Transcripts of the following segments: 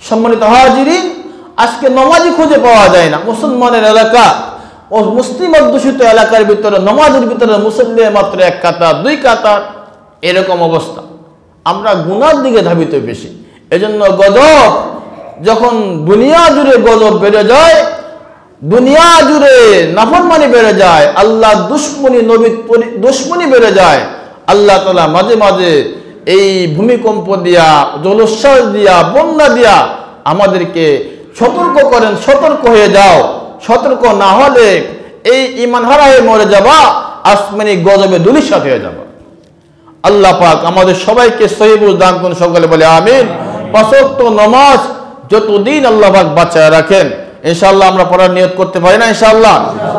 সম্মানিত হাজিরিন, আজকে নামাজি খুঁজে পাওয়া যায় না। মুসলমানের এলাকা ও মুসলিম অধ্যুষিত এলাকার ভিতরে নামাজের ভিতরে মুসল্লি মাত্র 1 কাতার 2 কাতার, এরকম অবস্থা। আমরা গুনার দিকে ধাবিত বেশি। এজন্য গজব, যখন দুনিয়া জুড়ে গজব বেড়ে যায়, দুনিয়া জুড়ে নাফরমানি বেড়ে যায়, আল্লাহ দুশ্মনী নবী দুশ্মনী বেড়ে যায়, আল্লাহ তাআলা মাঝে মাঝে এই ভূমিকম্প দিয়া, জলোচ্ছ্বাস দিয়া, বন্যা দিয়া আমাদেরকে সতর্ক করেন, সতর্ক হয়ে যাও। সতর্ক না হলে এই ঈমান হারায় মরে যাবা, আসমানি গজবে ধূলিসাৎ হয়ে যাবা। আল্লাহ পাক আমাদের সবাইকে সহি বুঝ দান করুন, সকলে বলে আমিন। 5 ওয়াক্ত নামাজ যতদিন আল্লাহ পাক বাঁচায় রাখেন, ইনশাআল্লাহ আমরা পড়ার নিয়ত করতে পারি না? ইনশাআল্লাহ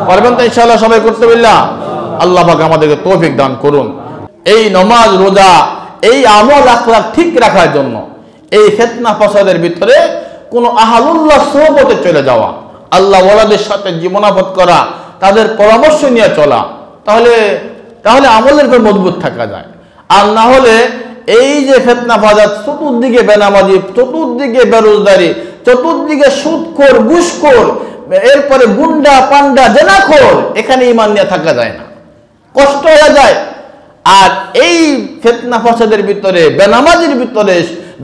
পারবেন তো? ইনশাআল্লাহ সবাই করতে বিল্লাহ। আল্লাহ পাক আমাদেরকে তৌফিক দান করুন। এই নামাজ, রোজা, এই আমল আখলাক ঠিক রাখার জন্য এই ফিতনা ফাসাদের ভিতরে কোন আহলুল্লাহ সোহবতে চলে যাওয়া, আল্লাহ ওয়ালাদের সাথে জীবনাপদ করা, তাদের পরামর্শ নিয়ে চলা, তাহলে আমলের উপর মজবুত থাকা যায়। আর না হলে এই যে ফিতনা ফাসাদ, চতুর্দিকে বেনামাজি, চতুর্দিকে বেরোজগারি, চতুর্দিকে সুদখোর, ঘুষখোর, এরপরে গুন্ডা পান্ডা জেনাখোর, এখানে ঈমান নিয়ে থাকা যায় না, কষ্ট হয়ে যায়। আর এই ফিতনা ফাসাদের ভিতরে, বেনামাজির ভিতরে,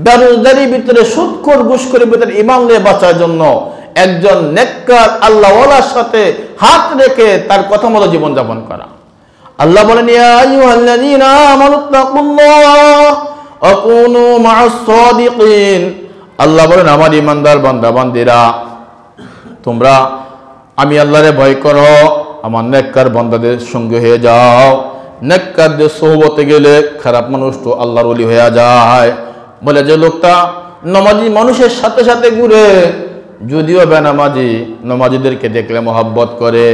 বেরোজগারির ভিতরে, সুদখোর ঘুষখোরের ভিতরে ঈমান নিয়ে বাঁচার জন্য একজন নেককার আল্লাহওয়ালার সাথে হাত রেখে তার কথা মতো জীবনযাপন করা। আল্লাহ বলেন, ইয়া আইয়ুহাল্লাযীনা আমানুত্তাকুল্লাহ ওয়া কুনু মা'আস সাদিকিন। আল্লাহ বলেন, আমার ঈমানদার বান্দা বান্দীরা, তোমরা আমি আল্লাহরে ভয় করো, আমার নেককার বান্দাদের সঙ্গে হয়ে যাও। নেককারদের সোহবতে গেলে খারাপ মানুষ তো আল্লাহর ওলি হয়ে যায়। বলে যে লোকটা নামাজি মানুষের সাথে সাথে ঘুরে, যদিও বেনামাজি, নামাজিদেরকে দেখলে মহব্বত করে,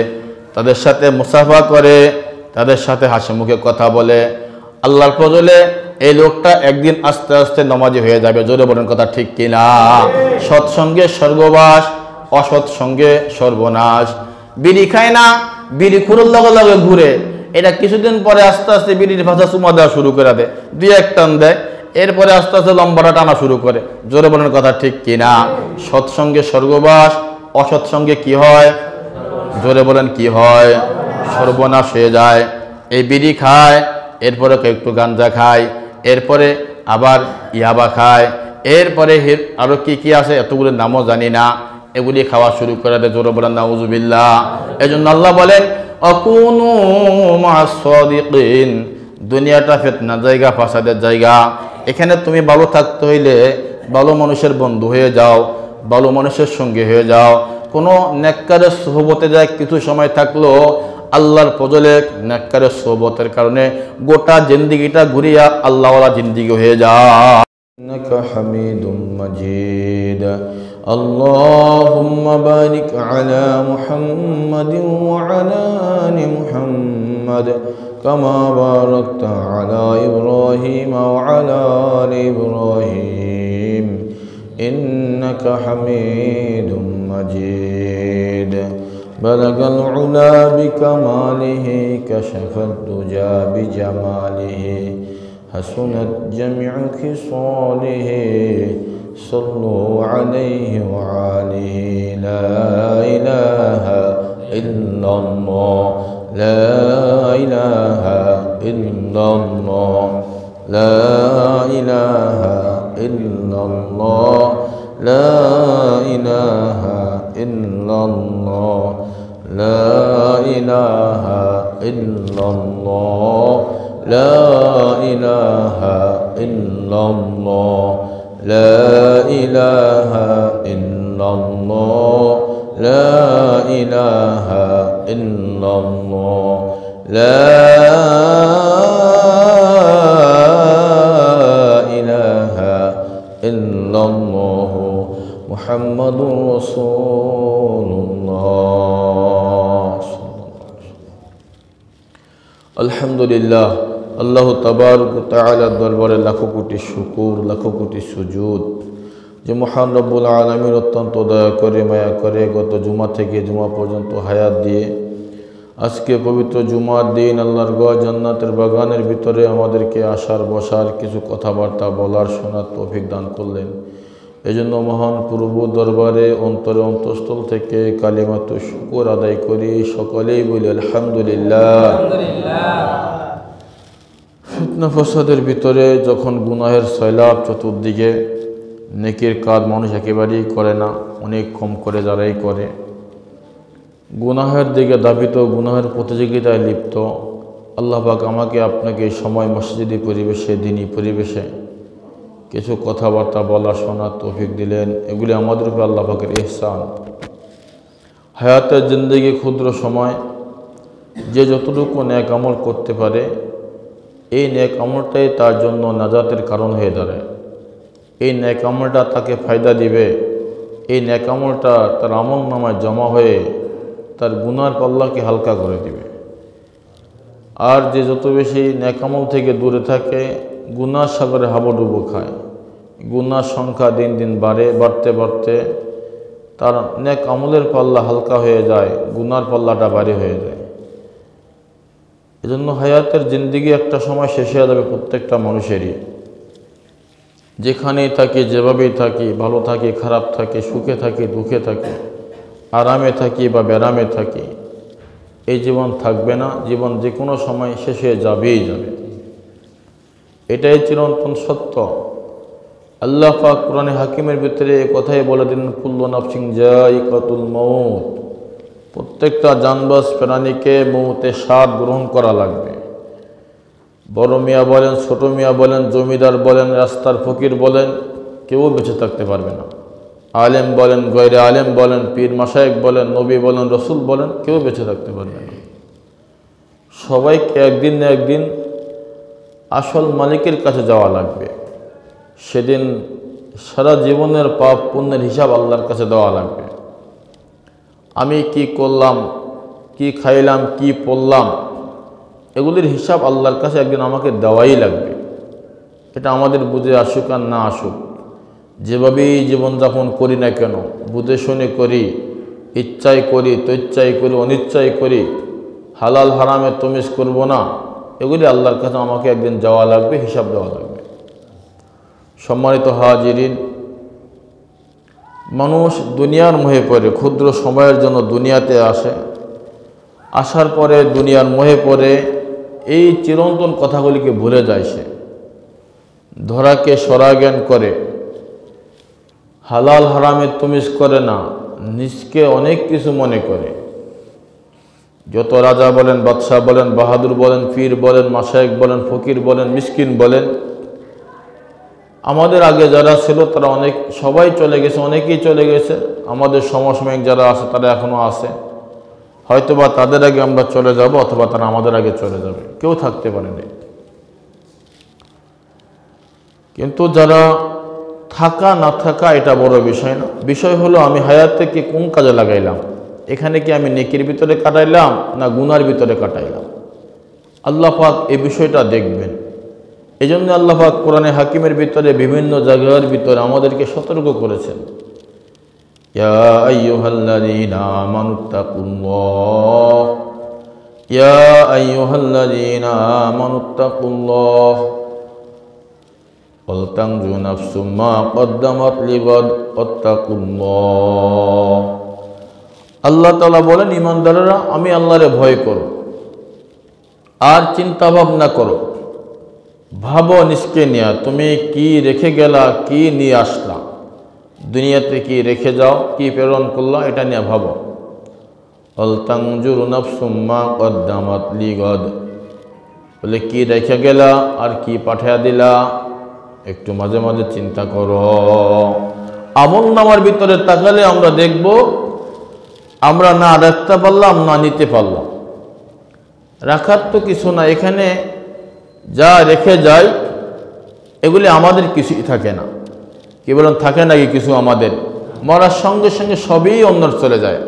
তাদের সাথে মুসাফা করে, তাদের সাথে হাসি মুখে কথা বলে, আল্লাহর ফজলে এই লোকটা একদিন আস্তে আস্তে নামাজি হয়ে যাবে। জোরে বলেন কথা ঠিক কিনা? সৎসঙ্গে স্বর্গবাস, অসৎ সঙ্গে সর্বনাশ। বিড়ি খায় না, বিড়ি খুরুর লগে লগে ঘুরে, এটা কিছুদিন পরে আস্তে আস্তে বিড়ির ভাষা চুমা দেওয়া শুরু করে দেয়, 2-1 টান দেয়, এরপরে আস্তে আস্তে লম্বাটা টানা শুরু করে। জোরে বলেন কথা ঠিক কিনা? সৎসঙ্গে স্বর্গবাস, অসৎসঙ্গে কি হয়? জোরে বলেন কি হয়? সর্বনাশ হয়ে যায়। এই বিড়ি খায়, এরপরে একটু গাঞ্জা খায়, এরপরে আবার ইয়াবা খায়, এরপরে আরো কি কি আছে এতগুলো নামও জানি না, এগুলি খাওয়া শুরু করে দেয়। জোরে বলেন নাউজুবিল্লাহ। এজন্য আল্লাহ বলেন, আকুনু মা'আস সাদিকিন। দুনিয়াটা ফিতনা জায়গা, ফাসাদের জায়গা। এখানে তুমি ভালো থাকতে হইলে ভালো মানুষের বন্ধু হয়ে যাও, ভালো মানুষের সঙ্গে হয়ে যাও। কোনো নেককারের সোহবতে যায় কিছু সময় থাকলো, আল্লাহর ফজলে নেককারের সোহবতের কারণে গোটা জিন্দেগিটা ঘুরিয়া আল্লাহওয়ালা জিন্দেগি হয়ে যায়। ইন্নাকা হামিদুম মাজিদ। আল্লাহুম্মা বারিক আলা মুহাম্মাদিন ওয়া আলা আলি মুহাম্মাদ কামা বারাকতা আলা ইব্রাহিম ওয়া আলা আলি ইব্রাহিম ইন্নাকা হামিদুম মাজিদ। بلغ العلا بكماله كشف الدجى بجماله حسنت جميع خصاله صلوا عليه وعليه لا إله إلا الله لا إله إلا الله لا إله إلا الله لا إله إلا الله لا إله إلا الله لا إله إلا الله لا إله إلا الله لا إله إلا الله لا إله إلا الله محمد رسول الله। আলহামদুলিল্লাহ, আল্লাহ তাবারক ওয়া তাআলার দরবারে লাখো কোটি শুকর, লাখো কোটি সুজুদ যে মহান রব্বুল আলামিন অত্যন্ত দয়া করে, মায়া করে গত জুমা থেকে জুমা পর্যন্ত হায়াত দিয়ে আজকে পবিত্র জুমার দিন আল্লাহর ঘর জান্নাতের বাগানের ভিতরে আমাদেরকে আসার বসার, কিছু কথাবার্তা বলার, শোনার তৌফিক দান করলেন। এজন্য মহান প্রভু দরবারে অন্তরে অন্তঃস্থল থেকে কালিমাতু শুকর আদায় করি, সকলেই বলি আলহামদুলিল্লাহ। ফিতনা ফসাদের ভিতরে যখন গুনাহের সয়লাব চতুর্দিকে, নেকির কাজ মানুষ একেবারেই করে না, অনেক কম করে যারাই করে, গুনাহের দিকে ধাবিত, গুনাহের প্রতিযোগিতায় লিপ্ত, আল্লাহ পাক আমাকে আপনাকে সময় মসজিদি পরিবেশে, দিনী পরিবেশে কিছু কথাবার্তা বলা শোনার তৌফিক দিলেন। এগুলি আমাদের উপর আল্লাহ পাকের ইহসান। হায়াতের জিন্দেগি ক্ষুদ্র সময়, যে যতটুকু নেক আমল করতে পারে, এই নেক আমলটাই তার জন্য নাজাতের কারণ হয়ে দাঁড়ায়। এই নেক আমলটা তাকে ফায়দা দিবে, এই নেক আমলটা তার আমল নামায় জমা হয়ে তার গুনার পাল্লাকে হালকা করে দিবে। আর যে যত বেশি নেক আমল থেকে দূরে থাকে, গুনার সাগরে হাবুডুবু খায়, গুনার সংখ্যা দিন দিন বাড়তে বাড়তে তার নেক আমলের পাল্লা হালকা হয়ে যায়, গুনার পাল্লাটা ভারী হয়ে যায়। এজন্য হায়াতের জিন্দেগি একটা সময় শেষ হয়ে যাবে প্রত্যেকটা মানুষেরই। যেখানেই থাকি, যেভাবেই থাকি, ভালো থাকি, খারাপ থাকি, সুখে থাকি, দুঃখে থাকি, আরামে থাকি বা ব্যারামে থাকি, এই জীবন থাকবে না। জীবন যে কোনো সময় শেষ হয়ে যাবেই যাবে, এটাই চিরন্তন সত্য। আল্লাহ পাক কোরআনে হাকিমের ভিতরে এই কথাই বলে দিন, কুল্লু নাফসিন যায়িকাতুল মউত, প্রত্যেকটা জানবাস প্রাণীকে মৌতের স্বাদ গ্রহণ করা লাগবে। বড় মিয়া বলেন, ছোট মিয়া বলেন, জমিদার বলেন, রাস্তার ফকির বলেন, কেউ বেঁচে থাকতে পারবে না। আলেম বলেন, গয়রে আলেম বলেন, পীর মাশায়েখ বলেন, নবী বলেন, রসুল বলেন, কেউ বেঁচে থাকতে পারবে না। সবাইকে একদিন না একদিন আসল মালিকের কাছে যাওয়া লাগবে। সেদিন সারা জীবনের পাপ পুণ্যের হিসাব আল্লাহর কাছে দেওয়া লাগবে। আমি কি করলাম, কি খাইলাম, কি পড়লাম, এগুলির হিসাব আল্লাহর কাছে একদিন আমাকে দেওয়াই লাগবে। এটা আমাদের বুঝে আসুক আর না আসুক, যেভাবেই জীবনযাপন করি না কেন, বুঝে শুনে করি, ইচ্ছায় করি, তৈচ্ছায় করি, অনিচ্ছায় করি, হালাল হারামে তমিজ করব না, এগুলি আল্লাহর কাছে আমাকে একদিন যাওয়া লাগবে, হিসাব দেওয়া লাগবে। সম্মানিত হাজিরিন, মানুষ দুনিয়ার মোহে পড়ে, ক্ষুদ্র সময়ের জন্য দুনিয়াতে আসে, আসার পরে দুনিয়ার মোহে পড়ে এই চিরন্তন কথাগুলিকে ভুলে যায়। সে ধরাকে সরা জ্ঞান করে, হালাল হারামে তমিজ করে না, নিজকে অনেক কিছু মনে করে। যত রাজা বলেন, বাদশাহ বলেন, বাহাদুর বলেন, পীর বলেন, মাশায়েখ বলেন, ফকির বলেন, মিসকিন বলেন, আমাদের আগে যারা ছিল তারা সবাই চলে গেছে, অনেকেই চলে গেছে। আমাদের সমসাময়িক যারা আছে তারা এখনও আছে, হয়তোবা তাদের আগে আমরা চলে যাব, অথবা তারা আমাদের আগে চলে যাবে, কেউ থাকতে পারেনি। কিন্তু যারা থাকা না থাকা এটা বড় বিষয় না। বিষয় হলো আমি হায়াতকে কোন কাজে লাগাইলাম, এখানে কি আমি নেকির ভিতরে কাটাইলাম না গুনার ভিতরে কাটাইলাম। আল্লাহ পাক এই বিষয়টা দেখবেন। এই জন্য আল্লাহ পাক কোরআনে হাকিমের ভিতরে বিভিন্ন জায়গার ভিতরে আমাদেরকে সতর্ক করেছেন, ইয়া আইয়ুহাল্লাযীনা আমানুত্তাকুল্লাহ, ইয়া আইয়ুহাল্লাযীনা আমানুত্তাকুল্লাহ ওয়াল তানজুর নাফসুম মা কদ্দামাত লিগাদ ওয়াত্তাকুল্লাহ। আল্লাহ তাআলা বলেন, ঈমানদারেরা আমি আল্লাহরে ভয় করো আর চিন্তা ভাবনা করো। ভাবো নিজকে নিয়ে, তুমি কি রেখে গেলা, কি নিয়ে আসলা, দুনিয়াতে কি রেখে যাও, কি প্রেরণ করলা, এটা নিয়ে ভাবো। ওয়াল তানজুর নাফসুম মা কদ্দামাত লিগাদ, বলে কি রেখে গেলা আর কি পাঠিয়ে দিলা, একটু মাঝে মাঝে চিন্তা করো। আমল নামার ভিতরে তাকালে আমরা দেখব আমরা না রাখতে পারলাম না নিতে পারলাম। রাখার তো কিছু না, এখানে যা রেখে যায় এগুলি আমাদের কিছুই থাকে না। কি বলেন, থাকে নাকি কিছু আমাদের? মরার সঙ্গে সঙ্গে সবই অন্যর চলে যায়।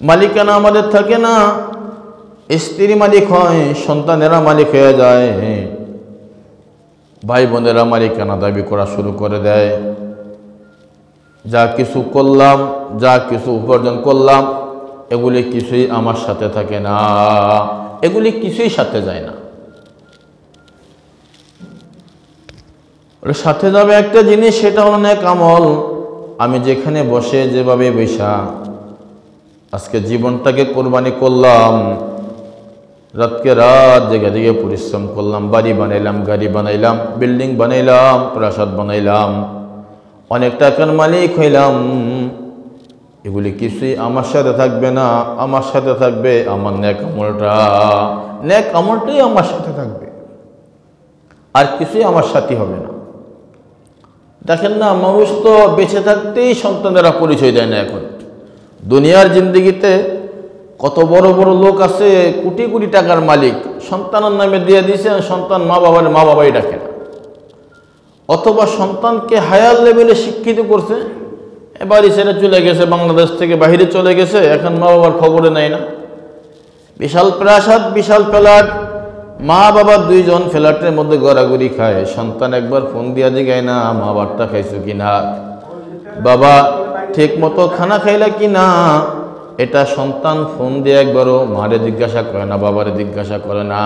মালিকানা আমাদের থাকে না, স্ত্রী মালিক হয়, সন্তানেরা মালিক হয়ে যায়, ভাই বোনেরা মালিকানা দাবি করা শুরু করে দেয়। যা কিছু করলাম, যা কিছু উপার্জন করলাম, এগুলি কিছুই আমার সাথে থাকে না, এগুলি কিছুই সাথে যায় না। ওর সাথে যাবে একটা জিনিস, সেটা হলো নেক আমল। আমি যেখানে বসে যেভাবে বৈশা আজকে জীবনটাকে কোরবানি করলাম, রাতকে রাত জেগে জেগে পরিশ্রম করলাম, বাড়ি বানাইলাম, গাড়ি বানাইলাম, বিল্ডিং বানাইলাম, প্রাসাদ বানাইলাম, অনেক টাকার মালিক হইলাম, এগুলি কিছুই আমার সাথে থাকবে না। আমার সাথে থাকবে আমার নেক আমলটা। নেক আমলটাই আমার সাথে থাকবে, আর কিছুই আমার সাথী হবে না। দেখেন না, মানুষ তো বেঁচে থাকতেই সন্তানেরা পরিচয় দেয় না। এখন দুনিয়ার জিন্দগিতে কত বড় বড় লোক আছে, কোটি কোটি টাকার মালিক, সন্তানের নামে দিয়ে দিয়েছেন, সন্তান মা বাবাই ডাকে না। অথবা সন্তানকে হায়ার লেভেলে শিক্ষিত করছে, বাড়ি ছেড়ে চলে গেছে, বাংলাদেশ থেকে বাইরে চলে গেছে, এখন মা বাবার খবরে নেয় না। বিশাল প্রাসাদ, বিশাল ফ্ল্যাট, মা বাবা দুইজন ফ্ল্যাটের মধ্যে গড়াগড়ি খায়। সন্তান একবার ফোন দিয়া জিগায় না, মা বাবারটা খাইছো কিনা, বাবা ঠিক মতো খানা খাইলা কিনা। এটা সন্তান ফোন দিয়ে একবারও মারে জিজ্ঞাসা করে না, বাবারে জিজ্ঞাসা করে না।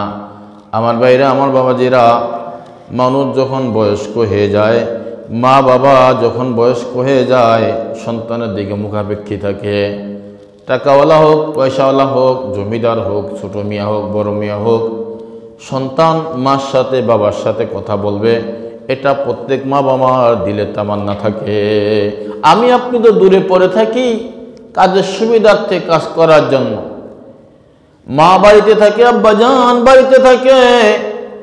আমার ভাইরা, আমার বাবাজিরা, মানুষ যখন বয়স্ক হয়ে যায়, মা বাবা যখন বয়স্ক হয়ে যায়, সন্তানের দিকে মুখাপেক্ষী থাকে। টাকাওয়ালা হোক, পয়সাওয়ালা হোক, জমিদার হোক, ছোট মিয়া হোক, বড় মিয়া হোক, সন্তান মার সাথে বাবার সাথে কথা বলবে, এটা প্রত্যেক মা বাবার দিলে তামান্না থাকে। আমি আপনি তো দূরে পড়ে থাকি কাজের সুবিধার্থে, কাজ করার জন্য। মা বাড়িতে থাকে, আব্বাজান বাড়িতে থাকে,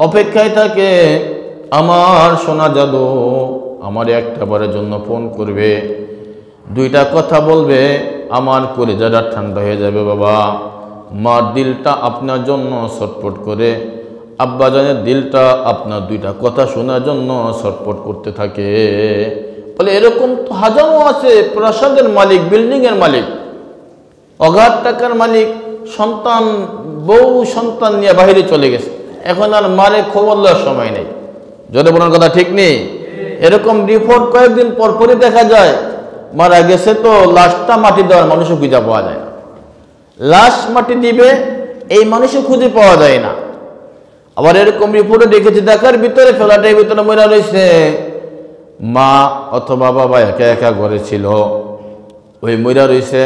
অপেক্ষায় থাকে, আমার সোনা জাদু আমার একটা বারের জন্য ফোন করবে, দুইটা কথা বলবে, আমার কলিজাটা ঠান্ডা হয়ে যাবে। বাবা, মার দিলটা আপনার জন্য ছটফট করে, আব্বাজানের দিলটা আপনার দুইটা কথা শোনার জন্য ছটফট করতে থাকে। বলে এরকম তো হাজারো আছে, প্রাসাদের মালিক, বিল্ডিংয়ের মালিক, অগাধ টাকার মালিক, সন্তান বউ সন্তান নিয়ে বাইরে চলে গেছে, এখন আর মারে খবর দেওয়ার সময় নেই। যদি বলার কথা ঠিক নেই। এরকম রিপোর্ট কয়েকদিন পরপরই দেখা যায়, মারা গেছে তো লাশটা মাটি দেওয়ার মানুষও খুঁজে পাওয়া যায় না। লাশ মাটি দিবে এই মানুষও খুঁজে পাওয়া যায় না। আবার এরকম রিপোর্টে দেখেছি, ঢাকার ভিতরে ফ্ল্যাটের ভিতরে মরা রয়েছে, মা অথবা বাবা একা একা ঘরে ছিল, ওই ময়রা রয়েছে।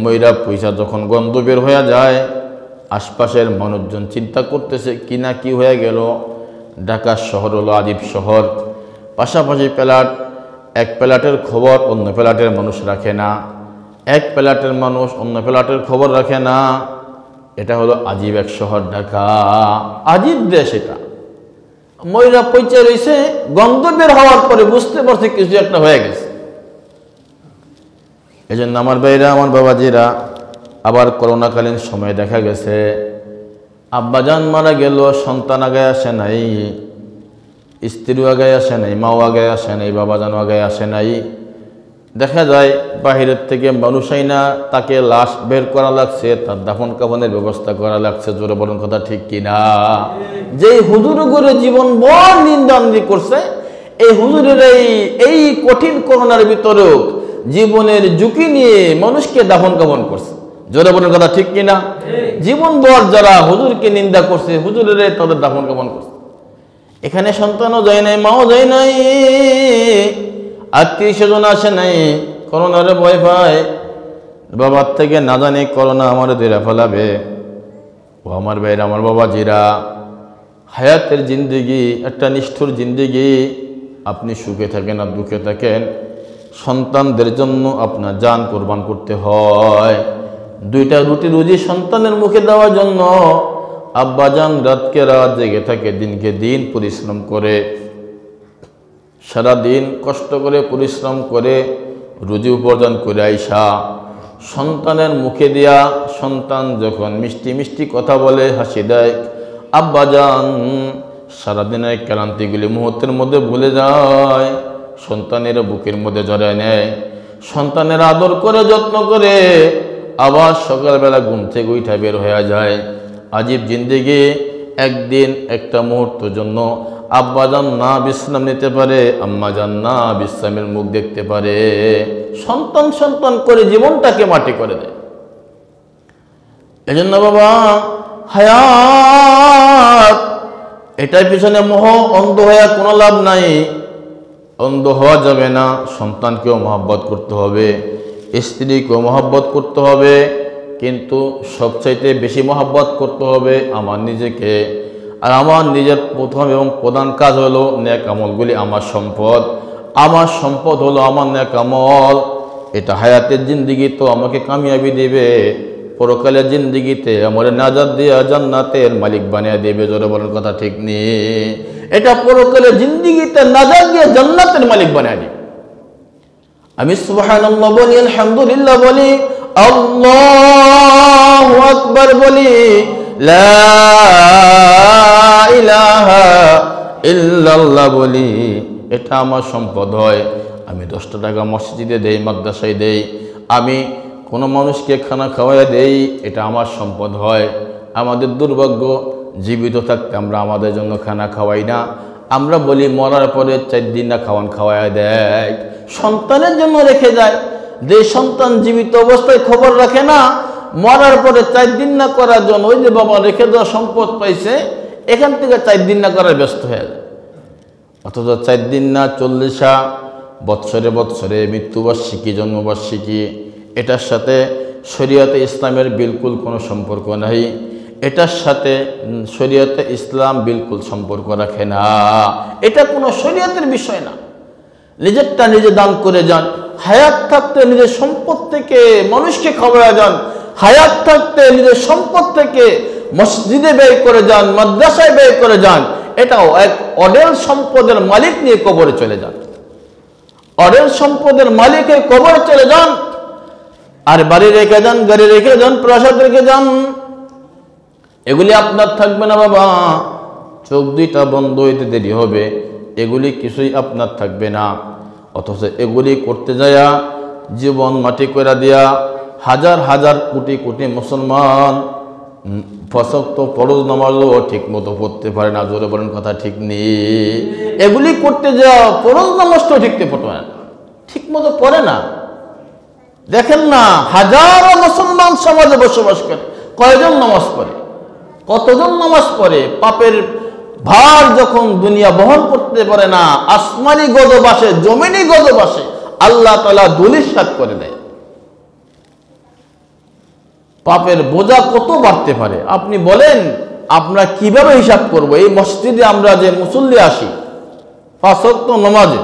ময়রা পয়সা যখন গন্ধ বের হয়ে যায়, আশপাশের মানুষজন চিন্তা করতেছে কি না কি হয়ে গেল। ঢাকা শহর হলো আজীব শহর, পাশাপাশি প্ল্যাট, এক প্ল্যাটের খবর অন্য প্ল্যাটের মানুষ রাখে না, এক প্ল্যাটের মানুষ অন্য প্ল্যাটের খবর রাখে না। এটা হলো আজীব এক শহর ঢাকা, আজীব দেশ। এটা ময়রা পয়চা রয়েছে, গন্ধ বের হওয়ার পরে বুঝতে পারছে কিছু একটা হয়ে গেছে। এই জন্য আমার ভাইরা, আমার বাবাজিরা, আবার করোনাকালীন সময় দেখা গেছে আব্বাজান মারা গেল, সন্তান আগায় আসে নাই, স্ত্রীও আগায় আসে নাই, মাও আগায় আসে নাই, বাবাজানও আগায় আসে নাই। দেখা যায় বাহিরের থেকে মানুষ আইনা তাকে লাশ বের করা লাগছে, তার দাফন কাফনের ব্যবস্থা করা লাগছে। জোরে বলেন কথা ঠিক কিনা? যেই হুজুর করে জীবন বড় নিন্দান্দি করছে, এই হুজুরের এই কঠিন করোনার ভিতরেও জীবনের ঝুঁকি নিয়ে মানুষকে দাফন কাফন করছে। জোরে বলেন কথা ঠিক কিনা? জীবন বর যারা হুজুরকে নিন্দা করছে, হুজুরের তাদের দাফন কাফন করছে। এখানে সন্তানও যায় নাই, মাও যায় নাই, আত্মীয় স্বজন আসে নাই, করোনারে ভয় পায়, বাবার থেকে না জানি করোনা আমার ধীরে ফেলাবে। ও আমার ভাইরা, আমার বাবাজিরা, হায়াতের জিন্দিগি একটা নিষ্ঠুর জিন্দিগি। আপনি সুখে থাকেন আর দুঃখে থাকেন, সন্তানদের জন্য আপনার জান কোরবান করতে হয়। দুইটা রুটি রুজি সন্তানের মুখে দেওয়ার জন্য আব্বাজান রাতকে রাত জেগে থাকে, দিনকে দিন পরিশ্রম করে, সারাদিন কষ্ট করে পরিশ্রম করে রুজি উপার্জন করে আইসা সন্তানের মুখে দিয়া, সন্তান যখন মিষ্টি মিষ্টি কথা বলে, হাসি দেয়, আব্বাজান সারাদিনের ক্লান্তিগুলি মুহূর্তের মধ্যে ভুলে যায়, সন্তানের বুকের মধ্যে জড়ায় নেয়, সন্তানের আদর করে যত্ন করে আবার সকালবেলা ঘুম থেকে উঠা বের হয়ে যায়। আজীব জিন্দেগি। একদিন একটা মুহূর্তের জন্য আব্বাজান না বিশ্রাম নিতে পারে, আম্মাজান না বিশ্রামের মুখ দেখতে পারে, সন্তান সন্তান করে জীবনটাকে মাটি করে দেয়। এজন্য বাবা, হায়াত এটার পিছনে মোহ অন্ধ হয়ে কোনো লাভ নাই। অন্ধ হওয়া যাবে না, সন্তানকেও মহব্বত করতে হবে, স্ত্রীকেও মহব্বত করতে হবে, কিন্তু সবচাইতে বেশি মহব্বত করতে হবে আমার নিজেকে। আর আমার নিজের প্রথম এবং প্রধান কাজ হলো নেক আমলগুলি আমার সম্পদ। আমার সম্পদ হলো আমার নেক আমল। এটা হায়াতের জিন্দিগি তো আমাকে কামিয়াবি দেবে, পরকালের জিন্দিগিতে আমার নাজাত দিয়ে জান্নাতের মালিক বানিয়ে দেবে। জোরে বলেন কথা ঠিক নেই? এটা পরকালের জিন্দিগিতে নাজাত দিয়ে জান্নাতের মালিক বানিয়ে দেবে। আমি সুবহানাল্লাহ বলি, আলহামদুলিল্লাহ বলি, আল্লাহু আকবার বলি, লা ইলাহা ইল্লাল্লাহ বলি, এটা আমার সম্পদ হয়। আমি 10টা টাকা মসজিদে দেই, মাদ্রাসায় দেই, আমি কোনো মানুষকে খানা খাওয়াই দেই, এটা আমার সম্পদ হয়। আমাদের দুর্ভাগ্য, জীবিত থাকতে আমরা আমাদের জন্য খানা খাওয়াই না। আমরা বলি মরার পরে 4 দিন না খাওয়াই দেয়, সন্তানের জন্য রেখে যায়। যে সন্তান জীবিত অবস্থায় খবর রাখে না, মরার পরে 4 দিন না করার জন্য ওই যে বাবা রেখে দেওয়া সম্পদ পাইছে, এখান থেকে 4 দিন না করার ব্যস্ত হয়ে যায়। অথচ 4 দিন না 40 বৎসরে বৎসরে মৃত্যুবার্ষিকী, জন্মবার্ষিকী, এটার সাথে শরীয়তে ইসলামের বিলকুল কোনো সম্পর্ক নাই। এটার সাথে শরীয়তে ইসলাম বিলকুল সম্পর্ক রাখে না। এটা কোনো শরীয়তের বিষয় না। নিজেরটা নিজে দান করে যান। হায়াত থাকতে নিজের সম্পদ থেকে মানুষকে খাওয়া যান। হায়াত থাকতে নিজের সম্পদ থেকে মসজিদে ব্যয় করে যান, মাদ্রাসায় ব্যয় করে যান। এটাও এক অডেল সম্পদের মালিক নিয়ে কবরে চলে যান। অডেল সম্পদের মালিকের কবরে চলে যান। আর বাড়ি রেখে যান, গাড়ি রেখে যান, প্রাসাদ রেখে যান, এগুলি আপনার থাকবে না বাবা। চোখ 2টা বন্ধ হইতে দেরি হবে, এগুলি কিছুই আপনার থাকবে না। অথচ এগুলি করতে যায়া জীবন মাটি করে দিয়া হাজার হাজার কোটি কোটি মুসলমান ফসক্ত ফরজ নামাজও ঠিক মতো পড়তে পারে না। জোরে বলেন কথা ঠিক নেই? এগুলি করতে যাওয়া ফরজ নামাজটাও ঠিক মতো পড়ে না। দেখেন না, হাজারো মুসলমান সমাজে বসবাস করে, কয়জন নামাজ পড়ে? কতজন নামাজ পড়ে? পাপের ভার যখন দুনিয়া বহন করতে পারে না, আসমানি গজব আসে, জমিনি গজব আসে, আল্লাহ তাআলা ধূলিসাৎ করে দেয়। পাপের বোঝা কত বাড়তে পারে আপনি বলেন? আমরা কিভাবে হিসাব করব? এই মসজিদে আমরা যে মুসল্লি আসি 5 ওয়াক্ত নামাজে,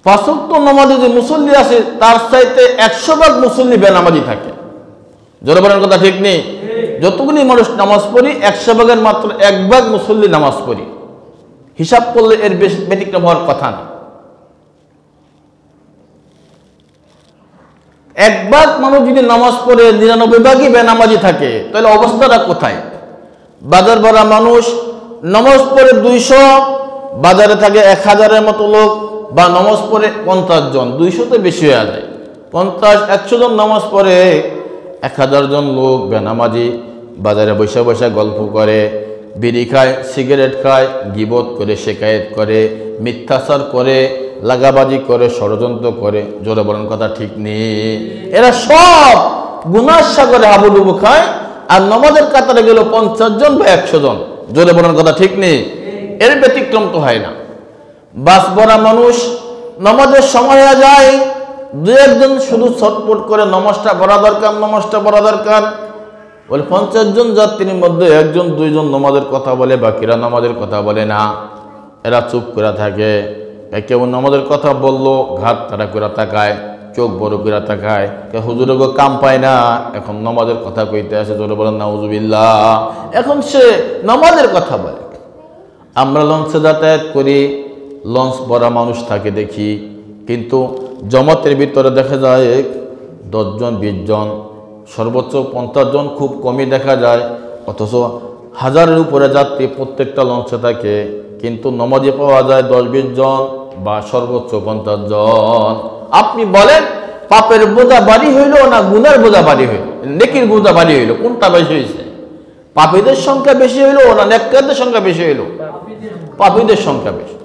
5 ওয়াক্ত নামাজে যে মুসল্লি আসে তার চাইতে 100 ভাগ মুসল্লি বেনামাজি থাকে। জোরে বলেন কথা ঠিক নেই? যতগুলি মানুষ নামাজ পড়ি 100 ভাগের মাত্র 1 ভাগ মুসল্লি নামাজ পড়ি। হিসাব করলে এর ব্যতিক্রম হওয়ার কথা না। 1 ভাগ মানুষ যদি নামাজ পড়ে 99 ভাগই বেনামাজি থাকে, তাহলে অবস্থাটা কোথায়? বাজার ভরা মানুষ নামাজ পড়ে 200, বাজারে থাকে 1000-এর মতো লোক, বা নামাজ পড়ে 50 জন, 200 তো বেশি হয়ে যায়। 50-100 জন নামাজ পড়ে, 1000 জন লোক বেনামাজি, বাজারে বসে বসে গল্প করে, বিড়ি খায়, সিগারেট খায়, গীবত করে, শেকায়েত করে, মিথ্যাচার করে, লাগাবাজি করে, ষড়যন্ত্র করে। জোরে বলেন কথা ঠিক নেই? এরা সব গুনার সাগরে হাবুডুবু খায়, আর নামাজের কাতারে গেল 50 জন বা 100 জন। জোরে বলেন কথা ঠিক নেই? এর ব্যতিক্রম তো হয় না। বাস ভরা মানুষ, নামাজের সময় যায়, 2-1 জন শুধু ছটপট করে নামাজটা পড়া দরকার, নামাজটা পড়া দরকার বলে। 50 জন যাত্রীর মধ্যে 1 জন 2 জন নামাজের কথা বলে, বাকিরা নামাজের কথা বলে না। এরা চুপ করে থাকে। কেউ নামাজের কথা বললো, ঘাট তারা করে তাকায়, চোখ বড় করে তাকায়। হুজুরে গো কাম পায় না, এখন নামাজের কথা কইতে আসে। জোরে বলেন নাউজুবিল্লাহ। এখন সে নামাজের কথা বলে। আমরা লঞ্চে যাতায়াত করি, লঞ্চ ভরা মানুষ থাকে দেখি, কিন্তু জমাতের ভিতরে দেখা যায় 10 জন 20 জন, সর্বোচ্চ 50 জন খুব কমই দেখা যায়। অথচ 1000-এর উপরে যাত্রী প্রত্যেকটা লঞ্চে থাকে, কিন্তু নামাজে পাওয়া যায় 10-20 জন বা সর্বোচ্চ 50 জন। আপনি বলেন পাপের বোঝা বাড়ি হইল না গুনার বোঝা বাড়ি হইল? নেকির বোঝা বাড়ি হইল? কোনটা বেশি হয়েছে? পাপীদের সংখ্যা বেশি হইল না নেককারদের সংখ্যা বেশি হইল? পাপীদের সংখ্যা বেশি।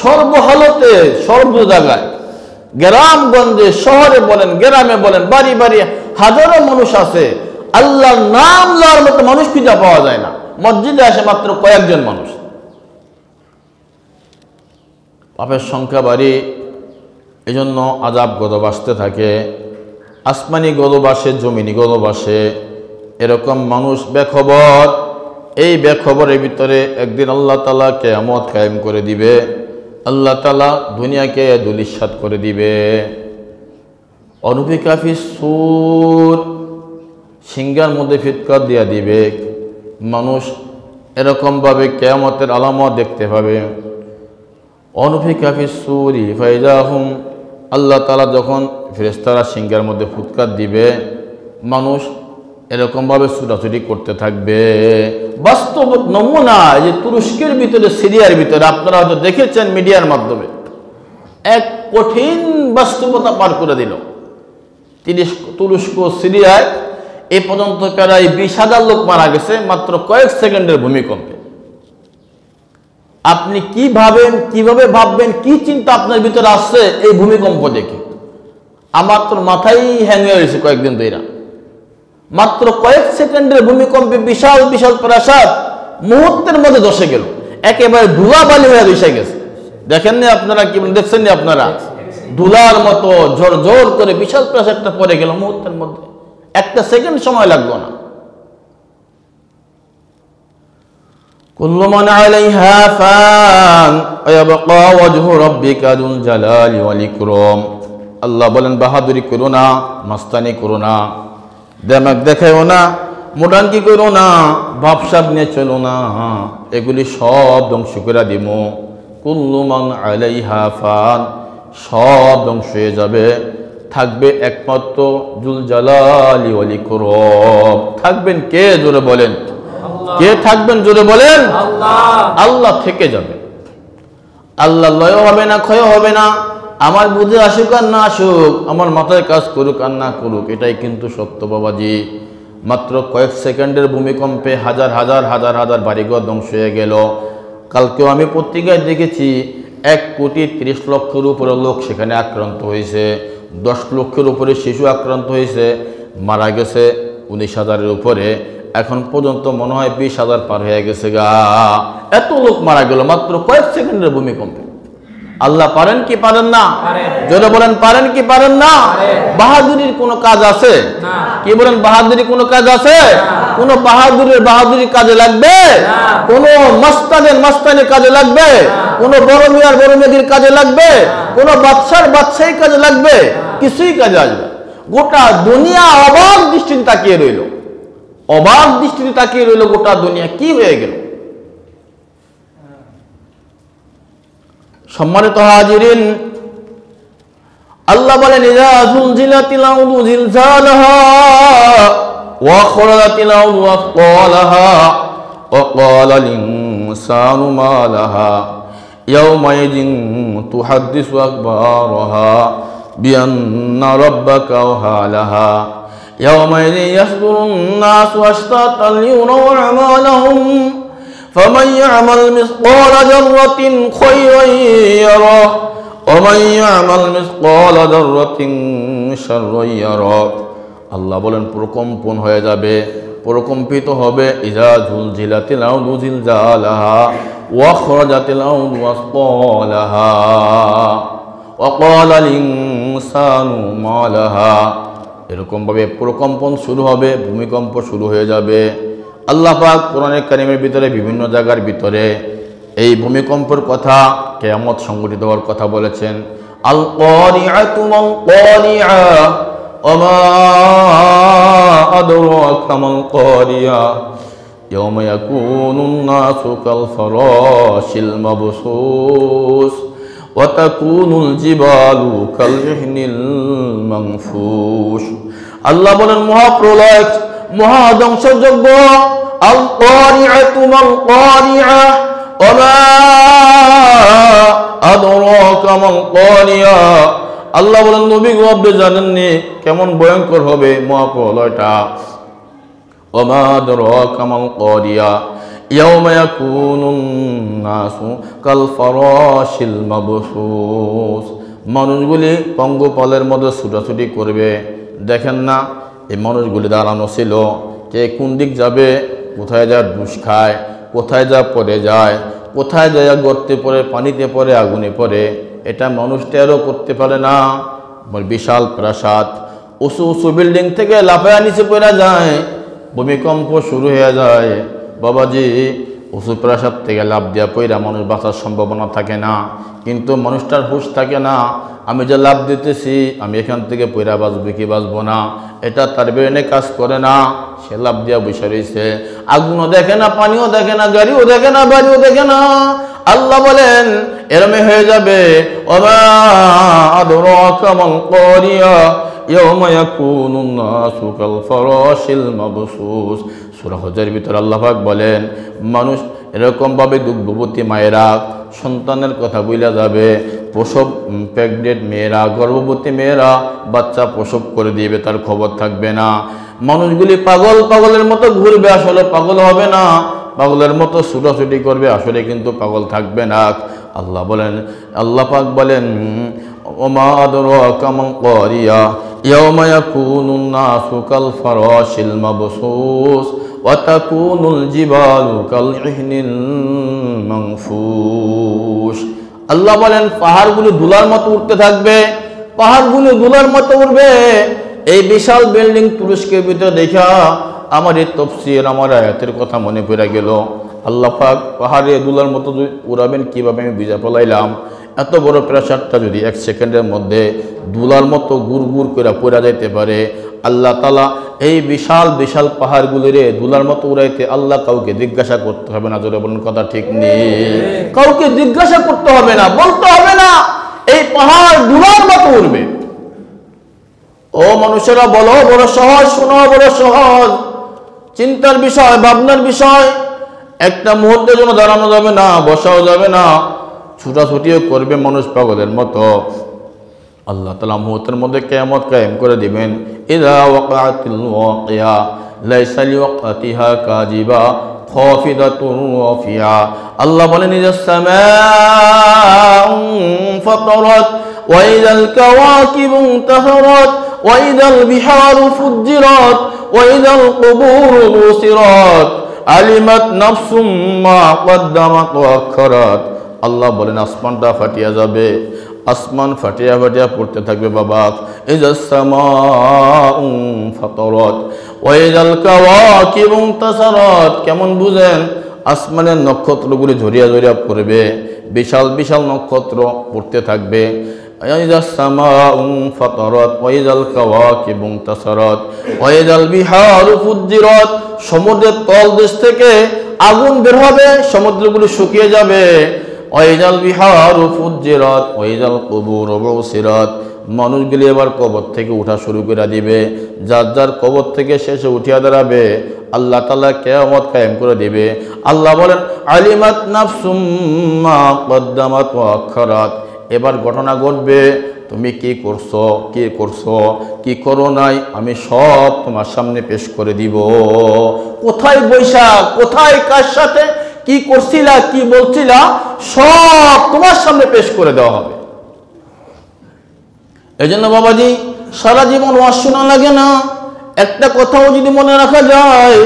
সর্বহালতে, সর্ব জায়গায়, গ্রামগঞ্জে, শহরে বলেন, গ্রামে বলেন, বাড়ি বাড়ি হাজারো মানুষ আছে, আল্লাহর নাম লওয়ার মতো মানুষ খুঁজে পাওয়া যায় না। মসজিদে আসে মাত্র কয়েকজন মানুষ। পাপের সংখ্যা বাড়ে, এজন্য আযাব গজব আসতে থাকে। আসমানি গজব আসে, জমিনি গজব আসে। এরকম মানুষ বেখবর। এই বেখবরের ভিতরে একদিন আল্লাহ তাআলা কিয়ামত কায়েম করে দিবে। আল্লাহ তাআলা দুনিয়াকে ধূলিসাৎ করে দিবে। অনুফিকা ফিস সূর, সিংহার মধ্যে ফিৎকার দিয়া দিবে। মানুষ এরকমভাবে কিয়ামতের আলামত দেখতে পাবে। অনুফিকা ফিস সূরি ফাইযা হুম, আল্লাহ তাআলা যখন ফেরেশতারা সিংহার মধ্যে ফুৎকার দিবে, মানুষ এরকমভাবে ছুটাছুটি করতে থাকবে। বাস্তব নমুনা যে তুরস্কের ভিতরে, সিরিয়ার ভিতরে আপনারা হয়তো দেখেছেন মিডিয়ার মাধ্যমে, এক কঠিন বাস্তবতা পার করে দিল। তুরস্ক, সিরিয়ায় এ পর্যন্ত প্রায় 20,000 লোক মারা গেছে মাত্র কয়েক সেকেন্ডের ভূমিকম্পে। আপনি কি ভাবেন, কিভাবে ভাববেন, কি চিন্তা আপনার ভিতরে আসছে এই ভূমিকম্প দেখে? আমার তো মাথায় হ্যাং হয়ে গেছে কয়েকদিন ধরে। মাত্র কয়েক সেকেন্ডের ভূমিকম্পে বিশাল বিশাল প্রাসাদ মুহূর্তের মধ্যে ধসে গেল, একেবারে ধুলাবালি হয়ে ধসে গেছে। দেখেননি আপনারা? কি দেখছেননি আপনারা? ধুলার মতো ঝড় ঝড় করে বিশাল প্রাসাদটা পড়ে গেল মুহূর্তের মধ্যে, একটা সেকেন্ড সময় লাগলো না। কুল্লু মান আলাইহা ফান ওয়া ইয়াবকা ওয়াজহু রাব্বিকা যুল জালালি ওয়াল ইকরাম। আল্লাহ বলেন, বাহাদুরি করো না, মাস্তানি করো না, দেমাক দেখাও না, মোটাঙ্কি করো না, ভাবসাব নিয়ে চলো না, এগুলি সব ধ্বংস করে দিব। কুল্লু মান আলাইহা ফান, সব ধ্বংস হয়ে যাবে, থাকবে একমাত্র যুল জালালি ওয়াল ইকরাম। থাকবেন কে? জোরে বলেন, কে থাকবেন? জোরে বলেন, আল্লাহ থেকে যাবে। আল্লাহ লয় হবে না, ক্ষয় হবে না। আমার বুঝে আসুক আর না আসুক, আমার মাথায় কাজ করুক আর না করুক, এটাই কিন্তু সত্য বাবাজি। মাত্র কয়েক সেকেন্ডের ভূমিকম্পে হাজার হাজার হাজার হাজার বাড়িঘর ধ্বংস হয়ে গেল। কালকেও আমি পত্রিকায় দেখেছি 1,30,00,000 উপরে লোক সেখানে আক্রান্ত হয়েছে, 10 লক্ষের উপরে শিশু আক্রান্ত হয়েছে, মারা গেছে 19,000-এর উপরে। এখন পর্যন্ত মনে হয় 20,000 পার হয়ে গেছে গা। এত লোক মারা গেল মাত্র কয়েক সেকেন্ডের ভূমিকম্পে। আল্লাহ পারেন কি পারেন না? জোরে বলেন, পারেন কি পারেন না? বাহাদুরির কোনো কাজ আছে? কি বলেন, বাহাদুরি কোনো কাজ আছে? কোন বাহাদুরির কাজে লাগবে? কোন মাস্তানের মাস্তানির কাজে লাগবে? কোন বড় মিয়ার বড় মেয়েদের কাজে লাগবে? কোন বাদশাহী কাজে লাগবে? কিছুই কাজে আসবে। গোটা দুনিয়া অবাক দৃষ্টিতে তাকিয়ে রইল, অবাক দৃষ্টিতে তাকিয়ে রইল। গোটা দুনিয়া কি হয়ে গেল? সম্মানিত হাজিরিন, আল্লাহ বলেন, ইযা যুলজিলাতিল আরদু জিলজালাহা ওয়া আখরাজাতিল আরদু আসকালাহা ওয়া ক্বালাল ইনসানু মা লাহা ইয়াওমাইযিন তুহাদ্দিসু আখবারাহা বিআন্না রাব্বাকা আওহালাহা ইয়াওমাইযিন ইয়াসদুরুন নাসু আশতাতান লিয়ুরাউ আমালাহুম فمن يعمل مثقال ذرة خيرا يره ومن يعمل مثقال ذرة شرا يره। আল্লাহ বলেন, প্রকম্পন হয়ে যাবে, প্রকম্পিত হবে। ইযা যুলজিলাতিল আরদু জিলজালাহা ওয়া আখরাজাতিল আরদু আসকালাহা ওয়া ক্বালাল ইনসানু মা লাহা। এরকম ভাবে প্রকম্পন শুরু হবে, ভূমিকম্প শুরু হয়ে যাবে। আল্লাহ পাক কোরআনে কারিমের ভিতরে বিভিন্ন জায়গার ভিতরে এই ভূমিকম্পের কথা, কিয়ামত সংঘটিত হওয়ার কথা বলেছেন। আল ক্বারিআতু মাল ক্বারিআ ওয়া মা আদরাকা মাল ক্বারিআ ইয়াওমা ইয়াকুনুন নাসু কাল ফারাশিল মাবসুস ওয়া তাকুনুল জিবালু কাল ইহনিল মানফুশ। আল্লাহ বলেন, মহাপ্রলয়, মহাধ্বংসযজ্ঞ। আল ক্বারিআতু মাল ক্বারিআ ওয়া মা আদরাকা মাল ক্বারিআ। আল্লাহ বলেন, নবী গো, আপনি জানেননি কেমন ভয়ঙ্কর হবে মহাপ্রলয়টা। ওয়া মা আদরাকা মাল ক্বারিআ ইয়াওমা ইয়াকুনুন নাসু কাল ফারাশিল মাবসুস। মানুষগুলি পঙ্গপালের মধ্যে ছুটাছুটি করবে। দেখেন না, এই মানুষগুলি দাঁড়ানো ছিল, কে কোন দিক যাবে, কোথায় যা ডুস খায়, কোথায় যা পড়ে যায়, কোথায় যায় গর্তে পড়ে, পানিতে পড়ে, আগুনে পড়ে, এটা মানুষ টেরও করতে পারে না। বিশাল প্রাসাদ, উঁচু উঁচু বিল্ডিং থেকে লাফায়া নিচে পড়ে যায়, ভূমিকম্প শুরু হয়ে যায়। বাবাজি, উঁচু প্রাসাদ থেকে লাফ দিয়া পড়া মানুষ বাঁচার সম্ভাবনা থাকে না, কিন্তু মানুষটার হুঁশ থাকে না। আমি যে লাভ দিতেছি, আমি এখান থেকে পয়রা বাঁচবো কি বাঁচবো না, এটা তার ব্রেনে কাজ করে না। সে লাভ দিয়া বসে রয়েছে, আগুনও দেখে না, পানিও দেখে না, গাড়িও দেখে না, বাড়িও দেখে না। আল্লাহ বলেন এরমে হয়ে যাবে। ওমা আদরাকা মাল কারিয়া ইয়াওমা ইয়াকুনুন নাসু কাল ফারাশিল মাবসুস। সূরা হজের ভিতর আল্লাহ পাক বলেন মানুষ এরকমভাবে দুগ্ধবতী মায়েরা সন্তানের কথা বইলা যাবে, প্রসব প্রেগনেন্ট মেয়েরা, গর্ভবতী মেয়েরা বাচ্চা প্রসব করে দিবে, তার খবর থাকবে না। মানুষগুলি পাগলের মতো ঘুরবে, আসলে পাগল হবে না, পাগলের মতো ছুটাছুটি করবে, আসলে কিন্তু পাগল থাকবে না। আল্লাহ বলেন, আল্লাহ পাক বলেন ওমা আদরাকা মাল কারিয়া ইয়াওমা ইয়াকুনুন নাসু কাল ফারাশিল মাবসুস ওয়া তাকুনুল জিবালু কাল ইহনিল মানফুস। আল্লাহ বলেন পাহাড়গুলো ধুলার মতো উঠতে থাকবে, পাহাড়গুলো ধুলার মতো উঠবে। এই বিশাল বিল্ডিং তুরস্কের ভিতরে দেখা আমার এই তাফসীর, আমার আয়াতের কথা মনে পড়ে গেল। আল্লাহ পাক পাহাড়ে ধুলার মতো উড়াবেন কিভাবে আমি বুঝা ফেলাইলাম। এত বড় প্রাসাদটা যদি 1 সেকেন্ডের মধ্যে ধুলার মতো গুড় করে পড়ে যাইতে পারে, আল্লাহ তাআলা এই বিশাল বিশাল পাহাড়গুলিরে ধুলার মতো উড়াইতে আল্লাহ কাউকে জিজ্ঞাসা করতে হবে না। জোরে বলুন, কথা ঠিক নেই? কাউকে জিজ্ঞাসা করতে হবে না, বলতে হবে না, এই পাহাড় ধুলার মতো উড়বে। ও মানুষেরা বলো বড় সহজ, শোনো বড় সহজ, চিন্তার বিষয়, ভাবনার বিষয়। একটা মুহূর্তে যেন দাঁড়ানো যাবে না, বসাও যাবে না, ছুটাছুটিও করবে মানুষ পাগলের মতো। আল্লাহ তাআলা মুহূর্তের মধ্যে কিয়ামত কায়েম করে দিবেন। ইযা ওয়াকাতিল ওয়াকিয়া লাইসা লিওয়াকাতিহা কাযিবা খাফিদাতুন রাফিয়া। আল্লাহ বলেন ইযাস সামাউ ফাতারাত ওয়া ইযাল কাওয়াকিবু তাহরাত ওয়া ইযাল বিহারু ফুজ্জিরাত ওয়া ইযাল কুবুরু বুসিরাত আলিমাত নাফসুম মা কদ্দামাত ওয়া আখখারাত। আল্লাহ বলেন আসমানটা ফাটিয়া যাবে, আসমান ফাটিয়া ফাটিয়া পড়তে থাকবে বাবা। ইযাস সামাউ ফাতারাত ওয়া ইযাল কাওয়াকিবু তাসারাত। কেমন বুঝেন? আসমানের নক্ষত্রগুলি ঝরিয়া ঝরিয়া পড়বে, বিশাল বিশাল নক্ষত্র পড়তে থাকবে। ইযাস সামাউ ফাতারাত ওয়া ইযাল কাওয়াকিবু তাসারাত ওয়া ইযাল বিহারু ফুজ্জিরাত। সমুদ্রের তলদেশ থেকে আগুন বের হবে, সমুদ্রগুলো শুকিয়ে যাবে। ওয়াইজাল বিহারু ফুজ্জিরাত ওয়াইজাল কুবুরু বুসিরাত। মানুষগুলি এবার কবর থেকে উঠা শুরু করে দিবে, যার যার কবর থেকে শেষে উঠিয়া দাঁড়াবে। আল্লাহ তাআলা কিয়ামত কায়েম করে দিবে। আল্লাহ বলেন আলিমাত নাফসুম মা কদ্দামাত ওয়া আখখারাত। এবার ঘটনা ঘটবে, তুমি কি করছো, কি করো নাই, আমি সব তোমার সামনে পেশ করে দিব। কোথায় বৈশা, কোথায় কার সাথে কি করছিলা, কি বলছিলা, সব তোমার সামনে পেশ করে দেওয়া হবে। এই জন্য বাবাজি সারা জীবন ওয়াজ শোনা লাগে না, একটা কথাও যদি মনে রাখা যায়,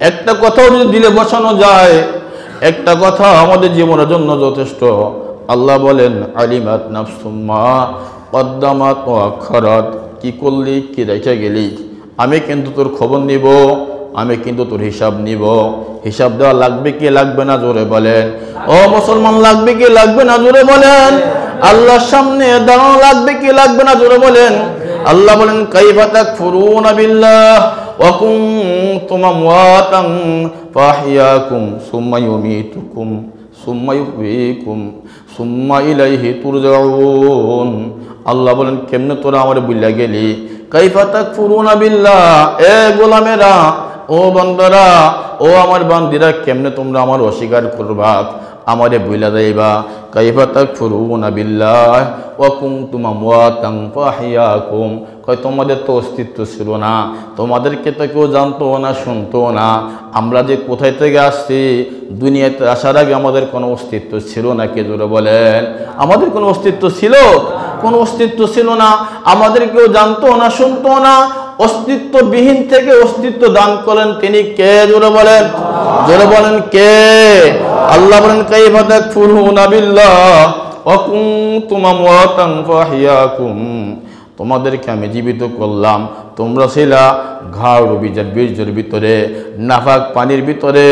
একটা কথাও যদি দিলে বসানো যায়, একটা কথা আমাদের জীবনের জন্য যথেষ্ট। আল্লাহ বলেন আলিমাত নাফসুম মা কদ্দামাত ওয়া আখখারাত। কি করলি, কি রেখে গেলি, আমি কিন্তু তোর খবর নিব, আমি কিন্তু তোর হিসাব নিব। হিসাব দেওয়া লাগবে কি লাগবে না, জোরে বলেন। ও মুসলমান, লাগবে কি লাগবে না, জোরে বলেন। আল্লাহর সামনে দাঁড়ানো লাগবে কি লাগবে না, জোরে বলেন। আল্লাহ বলেন কাইফা তাকফুরুনা বিল্লাহ ওয়া কুনতুম আমওয়াতান ফাহইয়াকুম সুম্মা ইউমীতুকুম সুম্মা ইউহয়িকুম সুম্মা ইলাইহি তুরজাউন। আল্লাহ বলেন কেমনে তোরা আমারে বুইলা গেলি। কাইফা তাকফুরুনা বিল্লাহ, এ গোলামেরা, ও বান্দারা, ও আমার বান্দিরা, কেমনে তোমরা আমার অস্বীকার করবা, আমারে বুইলা যাইবা। কাইফা তাকফুরুনা বিল্লাহ ওয়া কুনতুম আমওয়াতান ফাহইয়াকুম। কয় তোমাদের তো অস্তিত্ব ছিল না, তোমাদেরকে তো কেউ জানতো না, শুনতো না। আমরা যে কোথায় থেকে আসছি, দুনিয়াতে আসার আগে আমাদের কোনো অস্তিত্ব ছিল না, কে জোরে বলেন। আমাদের কোনো অস্তিত্ব ছিল? কোনো অস্তিত্ব ছিল না, আমাদের কেউ জানতো না, শুনতো না। অস্তিত্ববিহীন থেকে অস্তিত্ব দান করেন তিনি কে? জোরে বলেন, জোরে বলেন কে? আল্লাহ বলেন কাইফা তাকফুরুনা বিল্লাহ ওয়া কুনতুম আমওয়াতান ফাহিয়াকুম, তোমাদেরকে আমি জীবিত করলাম, তোমরা ছিলা ঘাড় বীজের ভিতরে, নাফাক পানির ভিতরে,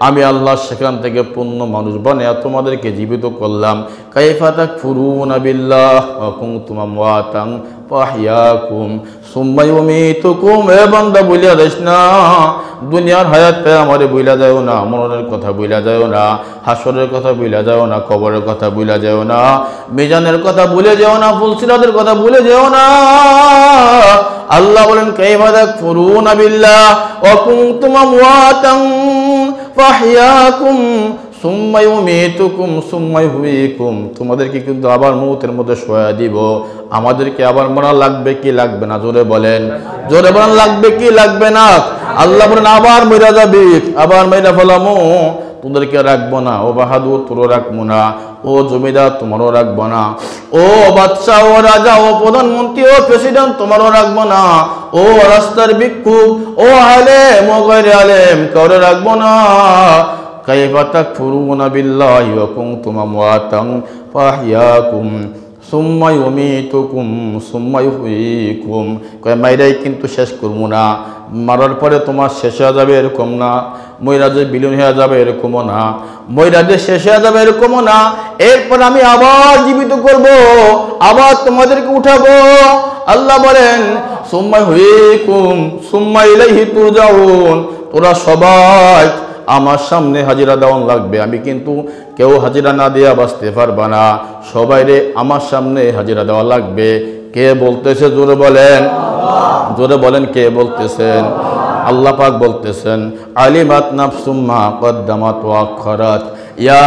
আমি আল্লাহ সেখান থেকে পূর্ণ মানুষ বানিয়ে তোমাদেরকে জীবিত করলাম। কাইফা তাকফুরুনা বিল্লাহ ওয়া কুনতুম আমওয়াতান ফাহিয়াকুম সুম্মা ইউমীতুকুম। এ বান্দা বইলা যাস না, দুনিয়ার হায়াতে আমারে বইলা যাও না, মরণের কথা বইলা যাও না, হাসরের কথা বইলা যাও না, কবরের কথা বইলা যাও না, মিজানের কথা ভুলে যাও না, ফুলসিরাতের কথা ভুলে যাও না। আল্লাহ বলেন কাইফা তাকফুরুনা বিল্লাহ ওয়া কুনতুম আমওয়াতান ফাহিয়াকুম সুম্মা ইউমীতুকুম সুম্মা ইউহয়িকুম, তোমাদেরকে কিন্তু আবার মৌতের মধ্যে শোয়া দিব। আমাদেরকে আবার মরা লাগবে কি লাগবে না? জোরে বলেন, জোরে বলেন লাগবে কি লাগবে না? আল্লাহ বলেন আবার মইরা যাবি, আবার মইরা ফেলামো, তোদেরকে রাখবো না। ও বাহাদুর তোরও রাখবো না, ও জমিদার তোমারও রাখবো না, ও বাদশাহ ও রাজা ও প্রধানমন্ত্রী ও প্রেসিডেন্ট তোমারও রাখবো না, ও রাস্তার ভিক্ষুক ও আলেম ও গায়রে আলেম কাউরে রাখবো না। কাইফা তাকফুরুনা বিল্লাহি ওয়া কুনতুম আমওয়াতান ফাহিয়াকুম সুম্মা ইউমীতুকুম সুম্মা ইউহয়িকুম। কয় মাইরাই কিন্তু শেষ করবো না, মারার পরে তোমার শেষ হয়ে যাবে এরকম না, ময়রাজে বিলীন হয়ে যাবে এরকমও না, ময়রাজে শেষ হয়ে যাবে এরকমও না, এরপর আমি আবার জীবিত করব, আবার তোমাদেরকে উঠাবো। আল্লাহ বলেন সুম্মা ইউহয়িকুম সুম্মা ইলাইহি তুরজাউন, তোরা সবাই আমার সামনে হাজিরা দেওয়ান লাগবে। আমি কিন্তু কেউ হাজিরা না দিয়া বাঁচতে পারবা না, সবাইরে আমার সামনে হাজিরা দেওয়া লাগবে। কে বলতেছে? জোরে বলেন, জোরে বলেন কে বলতেছেন? আল্লাহ পাক বলতেছেন আলিমাত নাফসুম মা কদ্দামাত ওয়া আখারাত ইয়া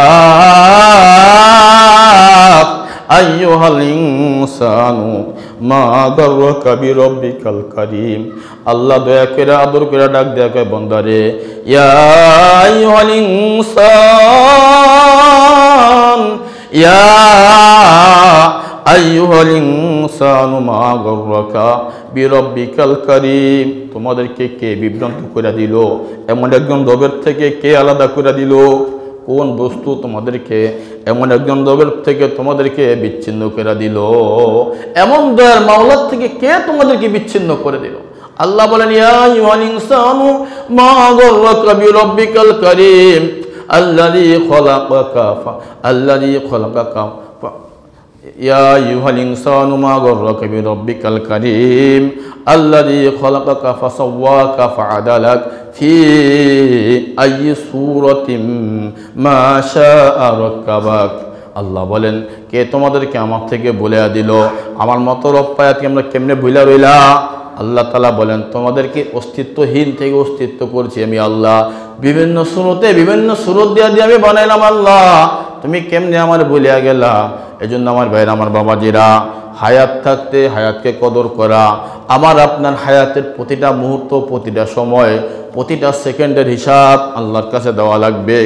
আইয়ুহাল ইনসানু মা গাররাকা বিরব্বিকাল কারীম। আল্লাহ দয়া করে আদর করে ডাক দেয়া কয় বান্দারে, ইয়া আইয়ুহাল ইনসান ইয়া আইয়ুহাল ইনসানু মা গাররাকা বিরব্বিকাল কারীম। তোমাদেরকে কে বিভ্রান্ত করে দিল? এমন একজন রবের থেকে কে আলাদা করে দিল? কোন বস্তু তোমাদেরকে এমন একজন রবের থেকে তোমাদেরকে বিচ্ছিন্ন করে দিল? এমন দয়ার মাওলার থেকে কে তোমাদেরকে বিচ্ছিন্ন করে দিল? আল্লাহ বলেন ইয়া আইয়ুহাল ইনসানু মা গাররাকা বিরব্বিকাল কারীম আল্লাযী খলাকাকা ইয়া আইয়ুহাল ইনসানু মা গাররাকা বিরব্বিকাল কারীম আল্লাযী খলাকাকা ফাসাওয়াকা ফাআদালাক ফি আইয়ি সূরাতিম মা শাআ রাক্কাবাক। আল্লাহ বলেন কে তোমাদেরকে আমার থেকে বলে দিল? আমার মতো রব পায়াতকে আমরা কেমনে ভুলা রইলা? আল্লাহ তাআলা বলেন তোমাদেরকে অস্তিত্বহীন থেকে অস্তিত্ব করছি আমি আল্লাহ, বিভিন্ন সুরতে বিভিন্ন সুরত দিয়া দিয়ে আমি বানাইলাম আল্লাহ, তুমি কেমনে আমার বলিয়া গেলা? এজন্য আমার ভাইরা আমার বাবাজিরা, হায়াত থাকতে হায়াতকে কদর করা, আমার আপনার হায়াতের প্রতিটা মুহূর্ত প্রতিটা সময় প্রতিটা সেকেন্ডের হিসাব আল্লাহর কাছে দেওয়া লাগবে।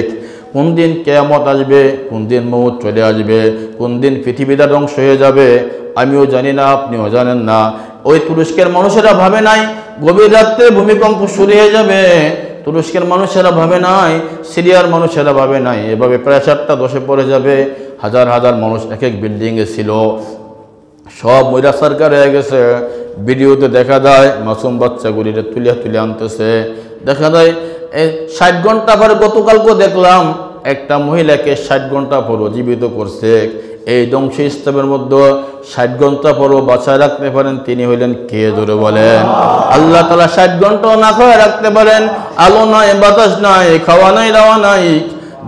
কোন দিন কিয়ামত আসবে, কোন দিন মউত চলে আসবে, কোন দিন পৃথিবীটা ধ্বংস হয়ে যাবে আমিও জানি না, আপনিও জানেন না। ওই তুরস্কের মানুষেরা ভাবে নাই গভীর রাত্রে ভূমিকম্প শুরু হয়ে যাবে, তুরস্কের মানুষেরা ভাবে নাই, সিরিয়ার মানুষেরা ভাবে নাই এভাবে প্রেসারটা ধসে পড়ে যাবে। হাজার হাজার মানুষ এক এক বিল্ডিংয়ে ছিল, সব ময়রা সরকার হয়ে গেছে। ভিডিওতে দেখা যায় মাসুম বাচ্চাগুলিরে তুলিয়া তুলে আনতেছে, দেখা যায় 60 ঘন্টা পরে, গতকালকে দেখলাম একটা মহিলাকে 60 ঘন্টা পরও জীবিত করছে। এই ধ্বংস স্তূপের মধ্যে 60 ঘন্টা পরও বাঁচায় রাখতে পারেন তিনি হইলেন কে? জোরে বলেন। আল্লাহ তাআলা 60 ঘন্টাও না খাওয়া রাখতে পারেন, আলো নাই বাতাস নাই খাওয়া নাই দাওয়া নাই।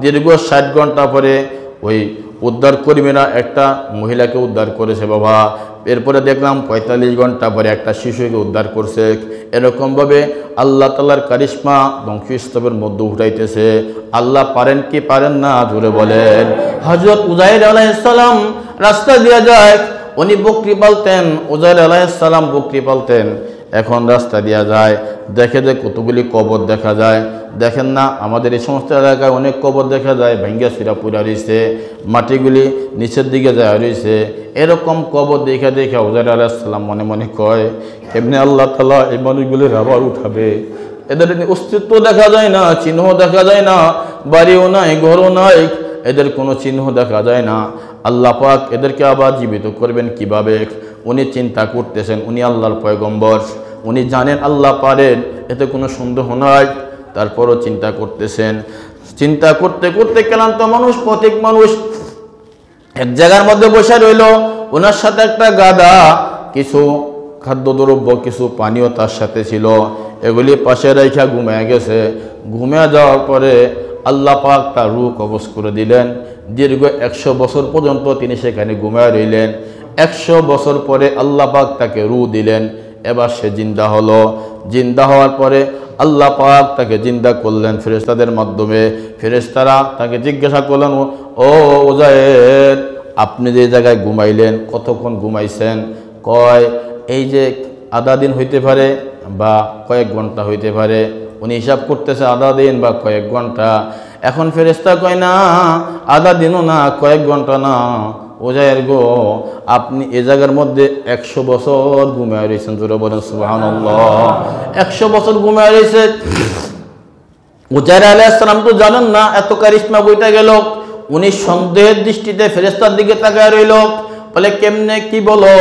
দীর্ঘ 60 ঘন্টা পরে ওই উদ্ধার কর্মীরা একটা মহিলাকে উদ্ধার করেছে বাবা। এরপরে দেখলাম 45 ঘন্টা পরে একটা শিশুকে উদ্ধার করছে। এরকমভাবে আল্লাহ তাআলার কারিশমা ধ্বংসস্তূপের মধ্যে উঠাইতেছে। আল্লাহ পারেন কি পারেন না? জোরে বলেন। হযরত উযাইর আলাইহিস সালাম রাস্তা দিয়ে যায়, উনি বকরি পালতেন। উযাইর আলাইহিস সালাম বকরি পালতেন। এখন রাস্তা দিয়া যায়, দেখে যে কতগুলি কবর দেখা যায়। দেখেন না আমাদের এই সমস্ত এলাকায় অনেক কবর দেখা যায়, ভাঙ্গা চিরা পুরা রয়েছে, মাটিগুলি নিচের দিকে যায় রয়েছে। এরকম কবর দেখে দেখে উজাইর আলাইহিস সালাম মনে মনে কয়, এমনি আল্লাহ তাআলা এই মানুষগুলির আবার উঠাবে। এদের অস্তিত্ব দেখা যায় না, চিহ্ন দেখা যায় না, বাড়িও নাই, ঘরও নাই, এদের কোনো চিহ্ন দেখা যায় না। আল্লাহ পাক এদেরকে আবার জীবিত করবেন কিভাবে? উনি চিন্তা করতেছেন, উনি আল্লাহর পয়গম্বর, উনি জানেন আল্লাহ পারেন, এতে কোনো সন্দেহ নাই। তারপরও চিন্তা করতেছেন। চিন্তা করতে করতে ক্লান্ত মানুষ, প্রত্যেক মানুষ এক জায়গার মধ্যে বসে রইল। ওনার সাথে একটা গাধা, কিছু খাদ্যদ্রব্য, কিছু পানীয় তার সাথে ছিল। এগুলি পাশে রেখা ঘুমিয়ে গেছে। ঘুমিয়ে যাওয়ার পরে আল্লাহ পাক তার রূহ কবজ করে দিলেন। দীর্ঘ 100 বছর পর্যন্ত তিনি সেখানে ঘুমিয়ে রইলেন। 100 বছর পরে আল্লাহ পাক তাকে রূহ দিলেন। এবার সে জিন্দা হলো। জিন্দা হওয়ার পরে আল্লাহ পাক তাকে জিন্দা করলেন ফেরেশতাদের মাধ্যমে। ফেরেশতারা তাকে জিজ্ঞাসা করলেন, ও উজাইর, আপনি যে জায়গায় ঘুমাইলেন কতক্ষণ ঘুমাইছেন? কয়, এই যে আধা দিন হইতে পারে বা কয়েক ঘন্টা হইতে পারে। উনি হিসাব করতেছে আধা দিন বা কয়েক ঘন্টা। এখন ফেরেশতা কয়, না আধা দিনও না, কয়েক ঘন্টা না, উজাইর গো, আপনি এ জায়গার মধ্যে 100 বছর ঘুমিয়ে রয়েছেন। জোরে বলেন সুবহানাল্লাহ। 100 বছর ঘুমিয়ে রয়েছে। উজাইর আলাইহিস সালাম তো জানেন না এত কারিশমা বইটা গেল। উনি সন্দেহের দৃষ্টিতে ফেরেশতার দিকে তাকায় রইল। বলে, কেমনে, কি বলো?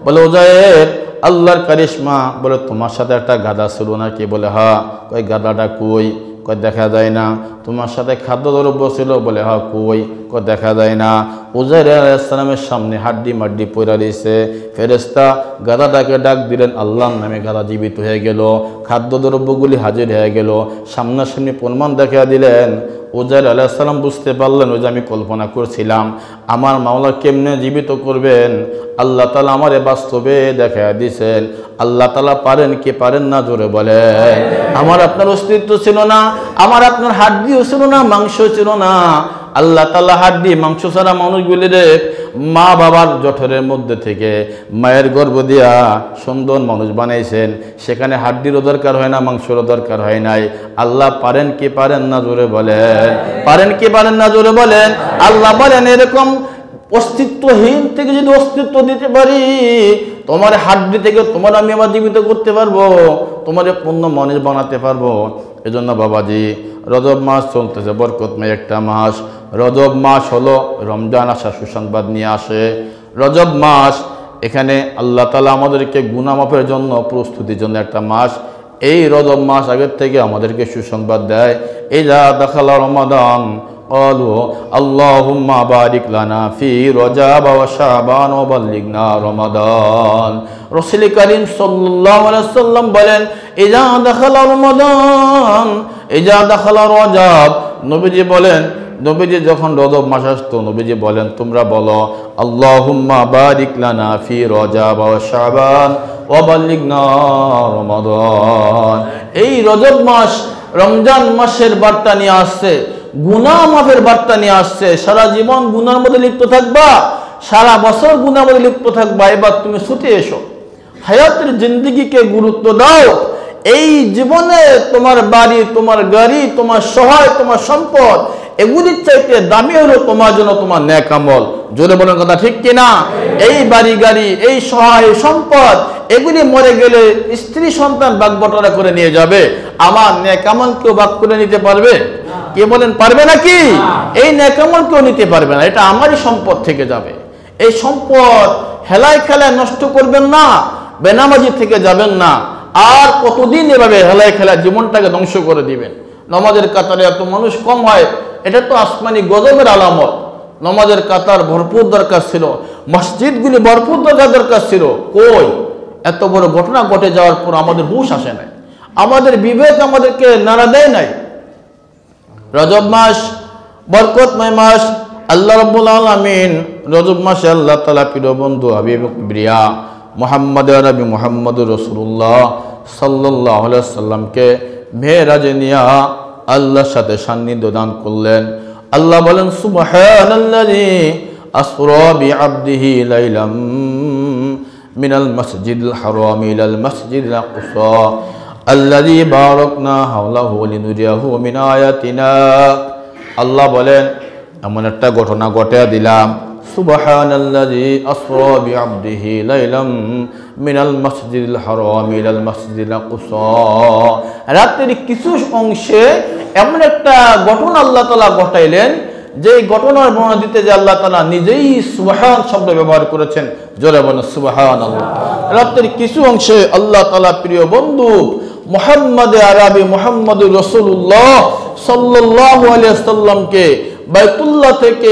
বলে, উজাইর, আল্লাহর কারিশমা। বলে, তোমার সাথে একটা গাধা ছিল নাকি? বলে, হ্যাঁ। কই গাধাটা কই? কই দেখা যায় না। তোমার সাথে খাদ্যদ্রব্য ছিল? বলে, হ্যাঁ। কই? কই দেখা যায় না। উজাইর আলাইহিস সালামের সামনে হাড্ডি মাড্ডি পড়ে রয়েছে। ফেরেশতা গাধাটাকে ডাক দিলেন, আল্লাহর নামে গাধা জীবিত হয়ে গেল, খাদ্যদ্রব্যগুলি হাজির হয়ে গেল, সামনাসামনি প্রমাণ দেখা দিলেন। উজাইর আলাইহিস সালাম বুঝতে পারলেন, ওই যে আমি কল্পনা করছিলাম আমার মাওলা কেমনে জীবিত করবেন, আল্লাহ তাআলা আমারে বাস্তবে দেখা দিয়েছেন। আল্লাহ তাআলা পারেন কি পারেন না? জোরে বলেন। আমার আপনার অস্তিত্ব ছিল না, আমার আপনার হাড্ডিও ছিল না, মাংস ছিল না। আল্লাহ তাআলা হাড্ডি মাংস ছাড়া মানুষগুলির মা বাবার জঠরের মধ্যে থেকে, মায়ের গর্ভ দিয়া সুন্দর মানুষ বানাইছেন। সেখানে হাড্ডিরও দরকার হয় না, মাংসেরও দরকার হয় নাই। আল্লাহ পারেন কি পারেন না? জোরে বলেন। পারেন কি পারেন না? জোরে বলেন। আল্লাহ বলেন, এরকম অস্তিত্বহীন থেকে যদি অস্তিত্ব দিতে পারি, তোমার হাড্ডি থেকে তোমার আমি আবার জীবিত করতে পারবো, তোমার পূর্ণ মানুষ বানাতে পারবো। এজন্য বাবাজি, রজব মাস চলতেছে, বরকতময় একটা মাস। রজব মাস হলো রমজান আসা সুসংবাদ নিয়ে আসে। রজব মাস, এখানে আল্লাহ তাআলা আমাদেরকে গুনাহ মাফের জন্য, প্রস্তুতির জন্য একটা মাস। এই রজব মাস আগের থেকে আমাদেরকে সুসংবাদ দেয়। ইযা দাখালা রমাদান قالوا اللهم بارك لنا في رجب وشعبان وبلغنا رمضان। রাসূল করিম সাল্লাল্লাহু আলাইহি ওয়াসাল্লাম বলেন, ইযা দাখালা রমাদান, ইযা দাখালা রজব। নবীজি বলেন, নবীজি যখন রজব মাস আসতো, নবীজি বলেন, তোমরা বলো আল্লাহুম্মা বারিক লানা ফি রজব ওয়া শাবান ওয়া বাল্লিগনা রমাদান। এই রজব মাস রমজান মাসের বার্তা নিয়ে আসছে, গুনাহ মাফের বার্তা নিয়ে আসছে। সারা জীবন গুনার মধ্যে লিপ্ত থাকবা, সারা বছর গুনার মধ্যে লিপ্ত থাকবা। এবার তুমি ছুটে এসো, হায়াতের জিন্দেগিকে গুরুত্ব দাও। এই জীবনে তোমার বাড়ি, তোমার গাড়ি, তোমার সহায়, তোমার সম্পদ, এগুলির চাইতে দামি হলো তোমার জন্য তোমার নেক আমল। জোরে বলেন কথা ঠিক কিনা? এই বাড়ি গাড়ি, এই সহায় সম্পদ, এগুলি মরে গেলে স্ত্রী সন্তান ভাগ বটরা করে নিয়ে যাবে। আমার নেক আমল কেউ ভাগ করে নিতে পারবে? কে বলেন পারবে নাকি? এই নেক আমল কেউ নিতে পারবে না, এটা আমারই সম্পদ থেকে যাবে। এই সম্পদ হেলায় খেলায় নষ্ট করবেন না, বেনামাজি থেকে যাবেন না। আর কতদিন এভাবে হেলায় খেলায় জীবনটাকে ধ্বংস করে দিবেন? নামাজের কাতারে এত মানুষ কম হয়, এটা তো আসমানি গজবের আলামত। নামাজের কাতার ভরপুর দরকার ছিল, মসজিদগুলি ভরপুর দরকার ছিল। কই? এত বড় ঘটনা ঘটে যাওয়ার পর আমাদের হুঁশ আসে নাই, আমাদের বিবেক আমাদেরকে নাড়া দেয় নাই। রজব মাস বরকতময় মাস। আল্লাহ রাব্বুল আলামিন রজব মাসে আল্লাহ তাআলা প্রিয় বন্ধু হাবিব প্রিয়া মুহাম্মদ নবী মুহাম্মদুর রাসূলুল্লাহ সাল্লাল্লাহু আলাইহি ওয়াসাল্লামকে মেরাজে নিয়া আল্লাহর সাথে সান্নিধ্য দান করলেন। আল্লাহ বলেন, সুবহানাল্লাযী আসরা বিআবদিহি লাইলাম মিনাল মাসজিদিল হারাম ইলাল মাসজিদিল আকসা আল্লাযী বারাকনা হাওলাহু লিনুরিয়াহু মিন আয়াতিনা। আল্লাহ বলেন এমন একটা ঘটনা ঘটিয়ে দিলাম, সুবহানাল্লাযী আসরা বিআবদিহি লাইলাম মিনাল মাসজিদিল হারাম ইলাল মাসজিদিল আকসা। রাতের কিছু অংশে এমন একটা ঘটনা আল্লাহ তাআলা ঘটাইলেন, যে ঘটনার বর্ণনা দিতে যে আল্লাহ তাআলা নিজেই সুবহান শব্দ ব্যবহার করেছেন। জোরে বলেন সুবহানাল্লাহ। রাতের কিছু অংশে আল্লাহ তাআলা প্রিয় বন্ধু মুহাম্মদে আরবি মুহাম্মদুর রাসূলুল্লাহ সাল্লাল্লাহু আলাইহি ওয়াসাল্লামকে বাইতুল্লাহ থেকে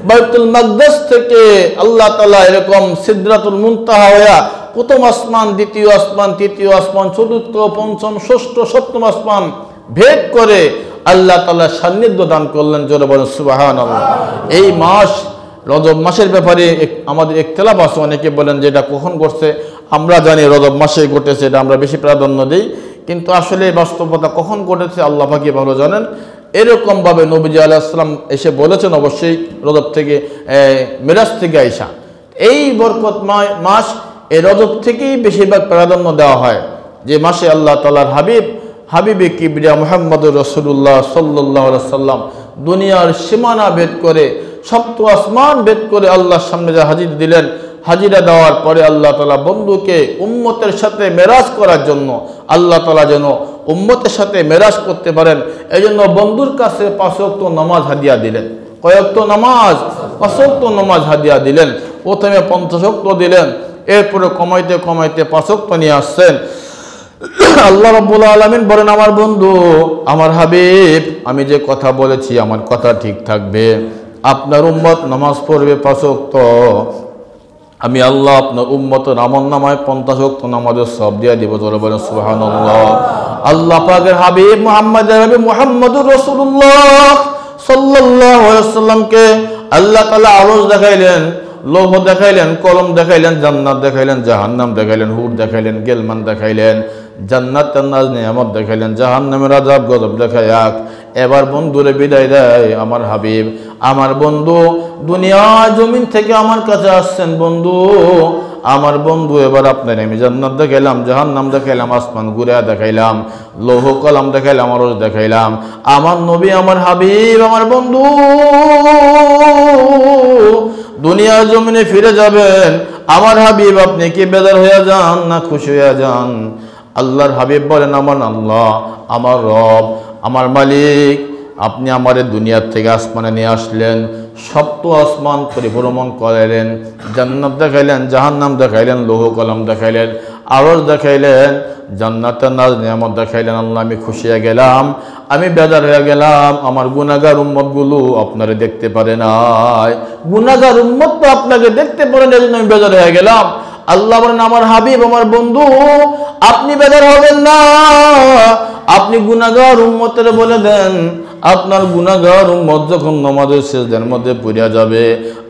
বাইতুল মাকদাস থেকে আল্লাহ তাআলা এরকম সিদরাতুল মুনতাহা হয়ে প্রথম আসমান, দ্বিতীয় আসমান, তৃতীয় আসমান, চতুর্থ, পঞ্চম, ষষ্ঠ, সপ্তম আসমান ভেদ করে আল্লাহ তাআলা সান্নিধ্য দান করলেন। জোরে বলেন সুবহানাল্লাহ। এই মাস রজব মাসের ব্যাপারে আমাদের ইখতিলাফ আছে। অনেকে বলেন যে এটা কখন ঘটছে, আমরা জানি রজব মাসে ঘটেছে, এটা আমরা বেশি প্রাধান্য দিই, কিন্তু আসলে বাস্তবতা কখন ঘটেছে আল্লাহ পাকই ভালো জানেন। এরকমভাবে নবীজি আলাইহিস সালাম এসে বলেছেন অবশ্যই রজব থেকে, মিরাজ থেকে আইসা। এই বরকতময় মাস এই রজব থেকেই বেশিরভাগ প্রাধান্য দেওয়া হয়, যে মাসে আল্লাহ তাআলার হাবিবে কিবরিয়া মুহাম্মদুর রাসূলুল্লাহ সাল্লাল্লাহু আলাইহি ওয়াসাল্লাম দুনিয়ার সীমানা ভেদ করে, সপ্ত আসমান ভেদ করে আল্লাহর সামনে যা হাজির দিলেন। হাজিরা দেওয়ার পরে আল্লাহ তাআলা বন্ধুকে উম্মতের সাথে মেরাজ করার জন্য, আল্লাহ তাআলা যেন উম্মতের সাথে মেরাজ করতে পারেন, এই জন্য বন্ধুর কাছে 5 ওয়াক্ত নামাজ হাদিয়া দিলেন। কয় ওয়াক্ত নামাজ? 5 ওয়াক্ত নামাজ হাদিয়া দিলেন। প্রথমে 50 ওয়াক্ত দিলেন, এরপরে কমাইতে কমাইতে 5 ওয়াক্ত নিয়ে আসছেন। আল্লাহ রাব্বুল আলামিন বলেন, আমার বন্ধু, আমার হাবিব, আমি যে কথা বলেছি আমার কথা ঠিক থাকবে, আপনার উম্মত নামাজ পড়বে 5 ওয়াক্ত, আমি আল্লাহ আপনার উম্মতের আমলনামায় 50 ওয়াক্ত নামাজের সওয়াব দিয়ে দিব। জোরে বলেন সুবহানাল্লাহ। আল্লাহ পাকের হাবিব মুহাম্মদুর রাসূলুল্লাহ সাল্লাল্লাহু আলাইহি ওয়াসাল্লামকে আল্লাহ তাআলা আরশ দেখাইলেন, লৌহ দেখাইলেন, কলম দেখাইলেন, জান্নাত দেখাইলেন, জাহান্নাম দেখাইলেন, হুর দেখাইলেন, গেলমান দেখাইলেন, জান্নাত নাজ নিয়ামত দেখাইলেন, জাহান্নামের আযাব গজব দেখাইয়া এবার বন্ধুরে বিদায় দেয় আমার হাবিব। আমার বন্ধু দুনিয়া জমিন থেকে আমার কাছে আসছেন বন্ধু, আমার বন্ধু এবার আপনার আমি জান্নাত দেখাইলাম, জাহান্নাম দেখাইলাম, আসমান ঘুরে দেখাইলাম, লৌহ কলম দেখাইলাম, আরশ দেখাইলাম। আমার নবী, আমার হাবিব, আমার বন্ধু দুনিয়া জমিনে ফিরে যাবেন। আমার হাবিব আপনি কি বেজার হয়ে যান না খুশি হয়ে যান? আল্লাহর হাবিব বলেন, আমার আল্লাহ, আমার রব, আমার মালিক, আপনি আমারে দুনিয়ার থেকে আসমানে নিয়ে আসলেন, সপ্ত আসমান পরিভ্রমণ করাইলেন, জান্নাত দেখাইলেন, জাহান্নাম দেখাইলেন, লৌহ কলম দেখাইলেন, আরশ দেখাইলেন, জান্নাতের নাজ নিয়ামত দেখাইলেন। আল্লাহ আমি খুশি হয়ে গেলাম, আমি বেজার হয়ে গেলাম, আমার গুনাহগার উম্মতগুলো আপনারে দেখতে পারে নাই, গুনাহগার উম্মত তো আপনাকে দেখতে পারে না, এজন্য আমি বেজার হয়ে গেলাম। আল্লাহ বলেন, আমার হাবিব, আমার বন্ধু আপনি বেজার হবেন না, আপনি গুনাহগার উম্মতের বলে দেন, আপনার গুনাহগার উম্মত যখন নামাজের সিজদার মধ্যে পড়ে যাবে,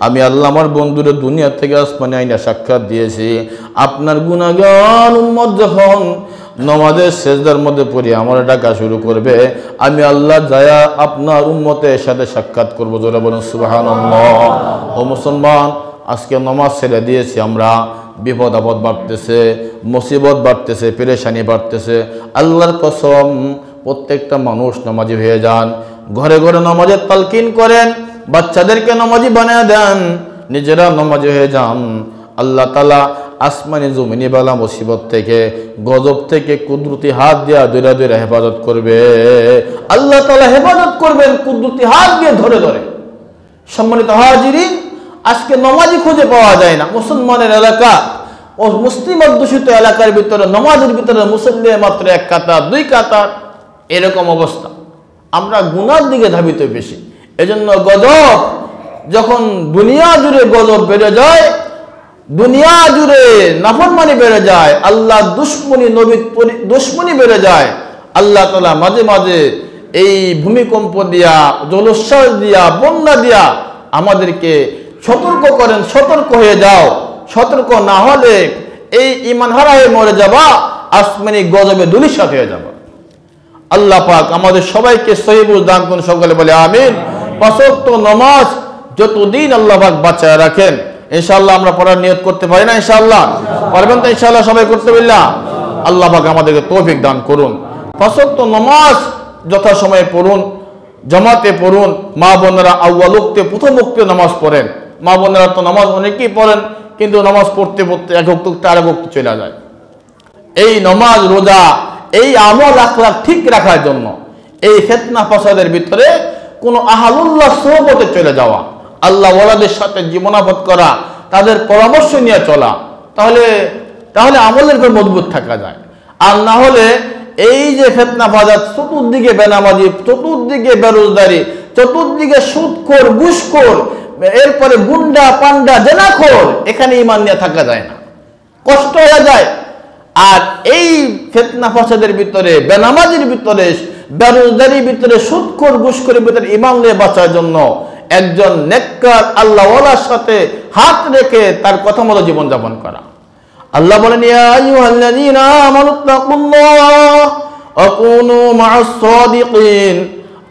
আমি আল্লাহ আমার বন্ধুরে দুনিয়া থেকে আসমানে আইনা সাক্ষাৎ দিয়েছি, আপনার গুনাহগার উম্মত যখন নামাজের সিজদার মধ্যে পড়ে আমার ডাকা শুরু করবে, আমি আল্লাহ যায়া আপনার উম্মতের সাথে সাক্ষাৎ করব। জোরে বলেন সুবহানাল্লাহ। ও মুসলমান, আজকে নামাজ ছেড়ে দিয়েছি আমরা, বিপদ আপদ বাড়তেছে, মুসিবত বাড়তেছে, পেরেশানি বাড়তেছে। আল্লাহর কসম, প্রত্যেকটা মানুষ নামাজি হয়ে যান, ঘরে ঘরে নামাজের তালকিন করেন, বাচ্চাদেরকে নামাজি বানিয়ে দেন, নিজেরা নামাজি হয়ে যান। আল্লাহ তাআলা আসমানি জমিনি বালা মুসিবত থেকে, গজব থেকে কুদরতি হাত দিয়া ধরে ধরে হেফাজত করবে। আল্লাহ তাআলা হেফাজত করবেন কুদরতি হাত দিয়ে ধরে ধরে। সম্মানিত হাজিরিন, আজকে নামাজি খুঁজে পাওয়া যায় না। মুসলমানের এলাকা ও মুসলিম অধ্যুষিত এলাকার ভিতরে নামাজের ভিতরে মুসল্লি মাত্র 1 কাতার 2 কাতার, এরকম অবস্থা। আমরা গুনার দিকে ধাবিত বেশি। এজন্য গজব যখন দুনিয়া জুড়ে গজব বেড়ে যায়, দুনিয়া জুড়ে নাফরমানি বেড়ে যায়, আল্লাহ দুশ্মনী, নবীর দুশ্মনী বেড়ে যায়, আল্লাহ তাআলা মাঝে মাঝে এই ভূমিকম্প দিয়া, জলোচ্ছ্বাস দিয়া, বন্যা দিয়া আমাদেরকে সতর্ক করেন, সতর্ক হয়ে যাও, সতর্ক না হলে এই ঈমান হারায়ে মরে যাবা, আসমানি গজবে ধূলিসাৎ হয়ে যাবা। আল্লাহ পাক আমাদের সবাইকে সহিহ বুঝ দান করুন, সকলে বলে আমিন। 5 ওয়াক্ত নামাজ যতদিন আল্লাহ পাক বাঁচায় রাখেন, ইনশাআল্লাহ আমরা পড়ার নিয়ত করতে পারি না? ইনশাআল্লাহ পারবেন তো? ইনশাআল্লাহ সবাই করতে পারলাম। আল্লাহ পাক আমাদেরকে তৌফিক দান করুন। 5 ওয়াক্ত নামাজ যথাসময়ে পড়ুন, জামাতে পড়ুন। মা বোনেরা আউয়াল ওয়াক্তে, প্রথম ওয়াক্তে নামাজ পড়েন। মা বোনেরা তো নামাজ অনেকেই পড়েন, কিন্তু নামাজ পড়তে পড়তে এক ওয়াক্ত আরেক ওয়াক্ত চলে যায়। এই নামাজ, রোজা, এই আমল আখলাক ঠিক রাখার জন্য এই ফিতনা ফাসাদের ভিতরে কোন আহলুল্লাহ সোহবতে চলে যাওয়া, আল্লাহ ওয়ালাদের সাথে জীবনাবদ করা, তাদের পরামর্শ নিয়ে চলা, তাহলে আমলের উপর মজবুত থাকা যায়। আর না হলে এই যে ফিতনা ফাসাদ, চতুর্দিকে বেনামাজি, চতুর্দিকে বেরোজগারি, চতুর্দিকে সুদখোর, ঘুষখোর, এরপরে গুন্ডা পান্ডা জেনাখোর, এখানে ঈমান নিয়ে থাকা যায় না, কষ্ট হয়ে যায়। আর এই ফিতনা ফাসাদের ভিতরে, বেনামাজির ভিতরে, বেরোজগারির ভিতরে, সুদখোর ঘুষখোরের ভিতরে ঈমান নিয়ে বাঁচার জন্য একজন নেককার আল্লাহওয়ালার সাথে হাত রেখে তার কথা মতো জীবনযাপন করা। আল্লাহ বলেন, ইয়া আইয়ুহাল্লাযীনা আমানুত্তাকুল্লাহ ওয়া কুনু মা'আস সাদিকিন।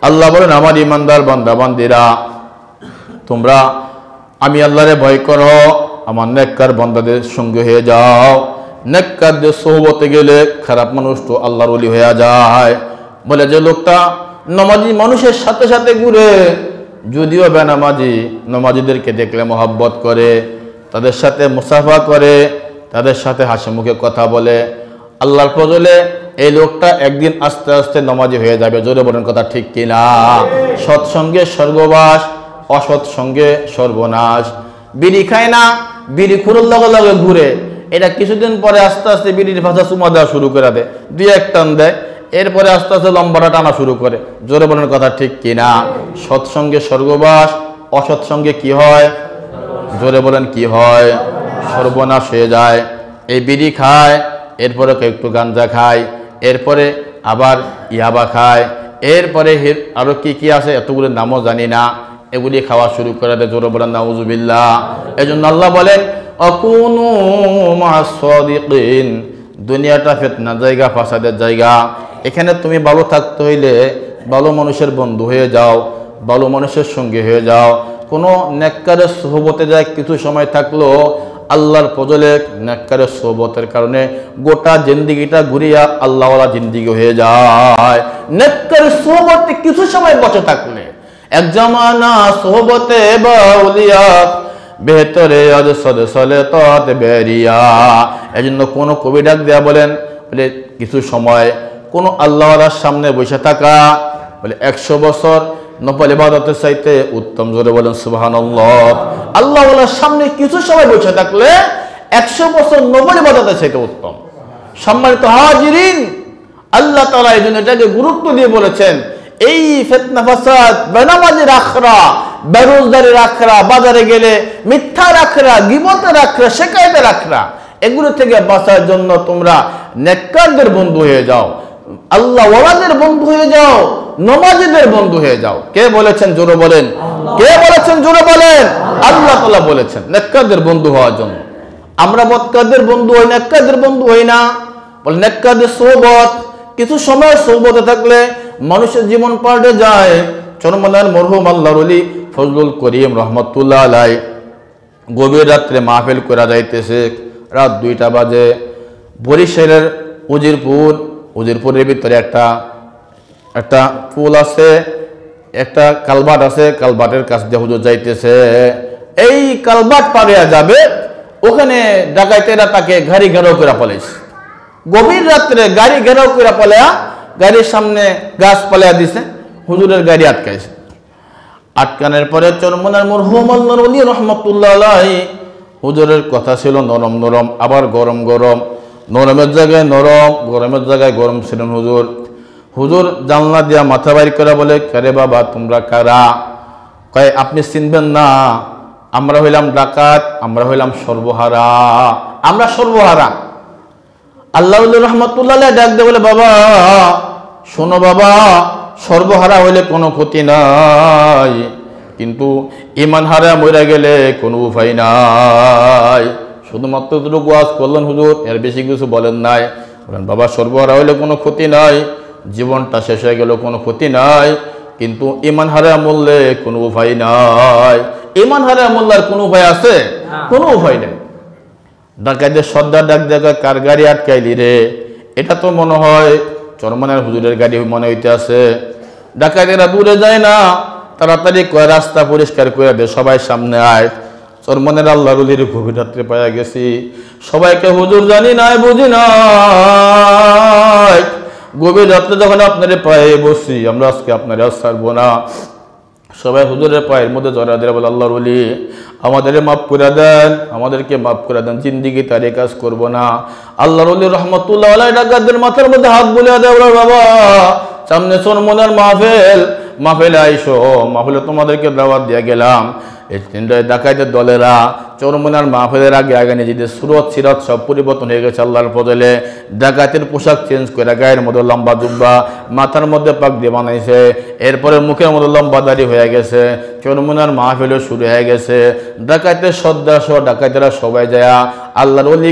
আল্লাহ বলেন, আমার ঈমানদার বান্দা বান্দীরা, তোমরা আমি আল্লাহরে ভয় করো, আমার নেককার বান্দাদের সঙ্গে হয়ে যাও। নেককারদের সোহবতে গেলে খারাপ মানুষ তো আল্লাহর ওলি হয়ে যায়। বলে যে লোকটা নামাজি মানুষের সাথে সাথে ঘুরে, যদিও বেনামাজি, নামাজিদেরকে দেখলে মহব্বত করে, তাদের সাথে মুসাফা করে, তাদের সাথে হাসি মুখে কথা বলে, আল্লাহর ফজলে এই লোকটা একদিন আস্তে আস্তে নামাজি হয়ে যাবে। জোরে বলেন কথা ঠিক কিনা? সৎসঙ্গে স্বর্গবাস, অসৎ সঙ্গে সর্বনাশ। বিড়ি খায় না, বিড়ি খুরের লগে লগে ঘুরে, এটা কিছুদিন পরে আস্তে আস্তে বিড়ির ভাষা চুমা দেওয়া শুরু করে দেয়, দুই এক টান দেয়, এরপরে আস্তে আস্তে লম্বাটা টানা শুরু করে। জোরে বলেন কথা ঠিক কিনা? সৎসঙ্গে স্বর্গবাস, অসৎসঙ্গে কি হয়? জোরে বলেন কি হয়? সর্বনাশ হয়ে যায়। এই বিড়ি খায়, এরপরে একটু গাঞ্জা খায়, এরপরে আবার ইয়াবা খায়, এরপরে আরো কি কি আছে এতগুলো নামও জানি না, এগুলি খাওয়া শুরু করে দেয়। জোরে বলেন নাউজুবিল্লাহ। এই জন্য আল্লাহ বলেন, আকুনু মা'আস সাদিকিন। দুনিয়াটা ফিতনা জায়গা, ফাসাদের জায়গা। এখানে তুমি ভালো থাকতে হইলে ভালো মানুষের বন্ধু হয়ে যাও, ভালো মানুষের সঙ্গে হয়ে যাও। কোনো নেককারের সোহবতে যায় কিছু সময় থাকলো, আল্লাহর ফজলে নেককারের সোহবতের কারণে গোটা জিন্দিগিটা ঘুরিয়া আল্লাহওয়ালা জিন্দিগি হয়ে যায়। নেককারের সোহবতে কিছু সময় বসে থাকলে, এক জামানা সোহবতে বাউলিয়া বেহতরে আজ সদ সলে তত বেরিয়া। এই জন্য কোনো কবি ডাক দেয়া বলেন, বলে কিছু সময় কোনো আল্লাহওয়ালার সামনে বসে থাকা বলে 100 বছর নফল ইবাদতের চাইতে উত্তম। জোরে বলেন সুবহানাল্লাহ। আল্লাহওয়ালার সামনে কিছু সময় বসে থাকলে 100 বছর নফল ইবাদতের চাইতে উত্তম। সম্মানিত হাজিরিন, আল্লাহ তাআলা এই জন্য এটাকে গুরুত্ব দিয়ে বলেছেন, এই ফিতনা ফাসাদ, বেনামাজির আখড়া, বেরোজগারির আখড়া, বাজারে গেলে মিথ্যার আখড়া, গীবতের আখড়া, শিকায়েতের আখড়া, এগুলো থেকে বাঁচার জন্য তোমরা নেককারদের বন্ধু হয়ে যাও, আল্লাহ ওয়ালাদের বন্ধু হয়ে যাও, নামাজীদের বন্ধু হয়ে যাও। কে বলেছেন? জোরে বলেন। কে বলেছেন? জোরে বলেন। আল্লাহ তাআলা বলেছেন নেককারদের বন্ধু হওয়ার জন্য। আমরা বদকারদের বন্ধু হই, নেককারদের বন্ধু হই না। বলে নেককারদের সোহবত, কিছু সময় সোহবতে থাকলে মানুষের জীবন পাল্টে যায়। চরমনার মরহুম আল্লাহর ওলি ফজলুল করিম রহমতুল্লাহ আলাই গভীর রাত্রে মাহফিল করা যাইতেছে, রাত 2টা বাজে। বরিশালের উজিরপুরের ভিতরে একটা পুল আছে, একটা কালবাট আছে, কালবাটের কাছ দিয়ে হুজুর যাইতেছে। এই কালবাট পাড়িয়া যাবে, ওখানে ডাকাইতেরা তাকে গাড়ি ঘেরাও করে পালাইছে। গভীর রাত্রে গাড়ি ঘেরাও করে পালায়া, গাড়ির সামনে গাছ পালাইয়া দিছে, হুজুরের গাড়ি আটকাইছে। আটকানোর পরে চরমনার মরহুম আল্লাহর ওলি রহমতুল্লাহ আলাইহি, হুজুরের কথা ছিল নরম নরম, আবার গরম গরম, নরমের জায়গায় নরম, গরমের জায়গায় গরম ছিলেন হুজুর জানলা দিয়া মাথা বাইর করে বলে, কারে বাবা তোমরা কারা? কয় আপনি চিনবেন না, আমরা হইলাম ডাকাত, আমরা হইলাম সর্বহারা, আমরা সর্বহারা। আল্লাহ রহমতুল্লাহ ডাক দিয়ে বলে, বাবা শোনো বাবা, সর্বহারা হইলে কোনো ক্ষতি নাই, কিন্তু ঈমান হারা মরে গেলে কোনো উপায় নাই। শুধুমাত্র দুটো ওয়াজ করলেন হুজুর, এর বেশি কিছু বলেন নাই। বলেন বাবা সর্বহারা হইলে কোনো ক্ষতি নাই, জীবনটা শেষ হয়ে গেল কোনো ক্ষতি নাই, কিন্তু ঈমান হারা মরলে কোনো উপায় নাই। ঈমান হারা মরলে আর কোনো উপায় আছে? কোনো উপায় নেই। ডাকাইদের সর্দার ডাক দেখা কার গাড়ি আটকাইলি রে? এটা তো মনে হয় চরমনের হুজুরের গাড়ি মনে হইতে আছে। ডাকাইতেরা দূরে যায় না, তাড়াতাড়ি কয় রাস্তা পরিষ্কার করে দে, সবাই সামনে আয়। চরমনের আল্লাহর ওলির গভীর রাত্রে পাওয়া গেছি, সবাইকে হুজুর জানি নাই বুঝি নাই, গভীর রাত্রে যখন আপনার পায়ে বসি আমরা আজকে আপনার আর ছাড়বো না। সবাই হুজুরের পায়ের মধ্যে জড়া দিয়ে বলে, আল্লাহর ওলি আমাদের মাফ করে দেন, আমাদেরকে মাফ করে দেন, জিন্দিগি তার এই কাজ করবো না। আল্লাহর ওলি রহমতুল্লাহ আলাইহি ডাকাতদের মাথার মধ্যে হাত বুলিয়ে দেয়, বাবা সামনে চরমনের মাহফিলে আইসো, মাহফিলে তোমাদেরকে দাওয়াত দিয়ে গেলাম। এই তিনটায় ডাকাইতের দলেরা চরমনার মাহফিলের আগে নিজেদের সুরত সিরাত সব পরিবর্তন হয়ে গেছে আল্লাহর ফজলে। ডাকাতের পোশাক চেঞ্জ করে গায়ের মধ্যে লম্বা জুব্বা, মাথার মধ্যে পাগড়ি বানাইছে, এরপরে মুখের মধ্যে লম্বা দাড়ি হয়ে গেছে। চরমনার মাহফিলও শুরু হয়ে গেছে। ডাকাতের সর্দার সহ ডাকাতেরা সবাই যায় আল্লাহর ওলি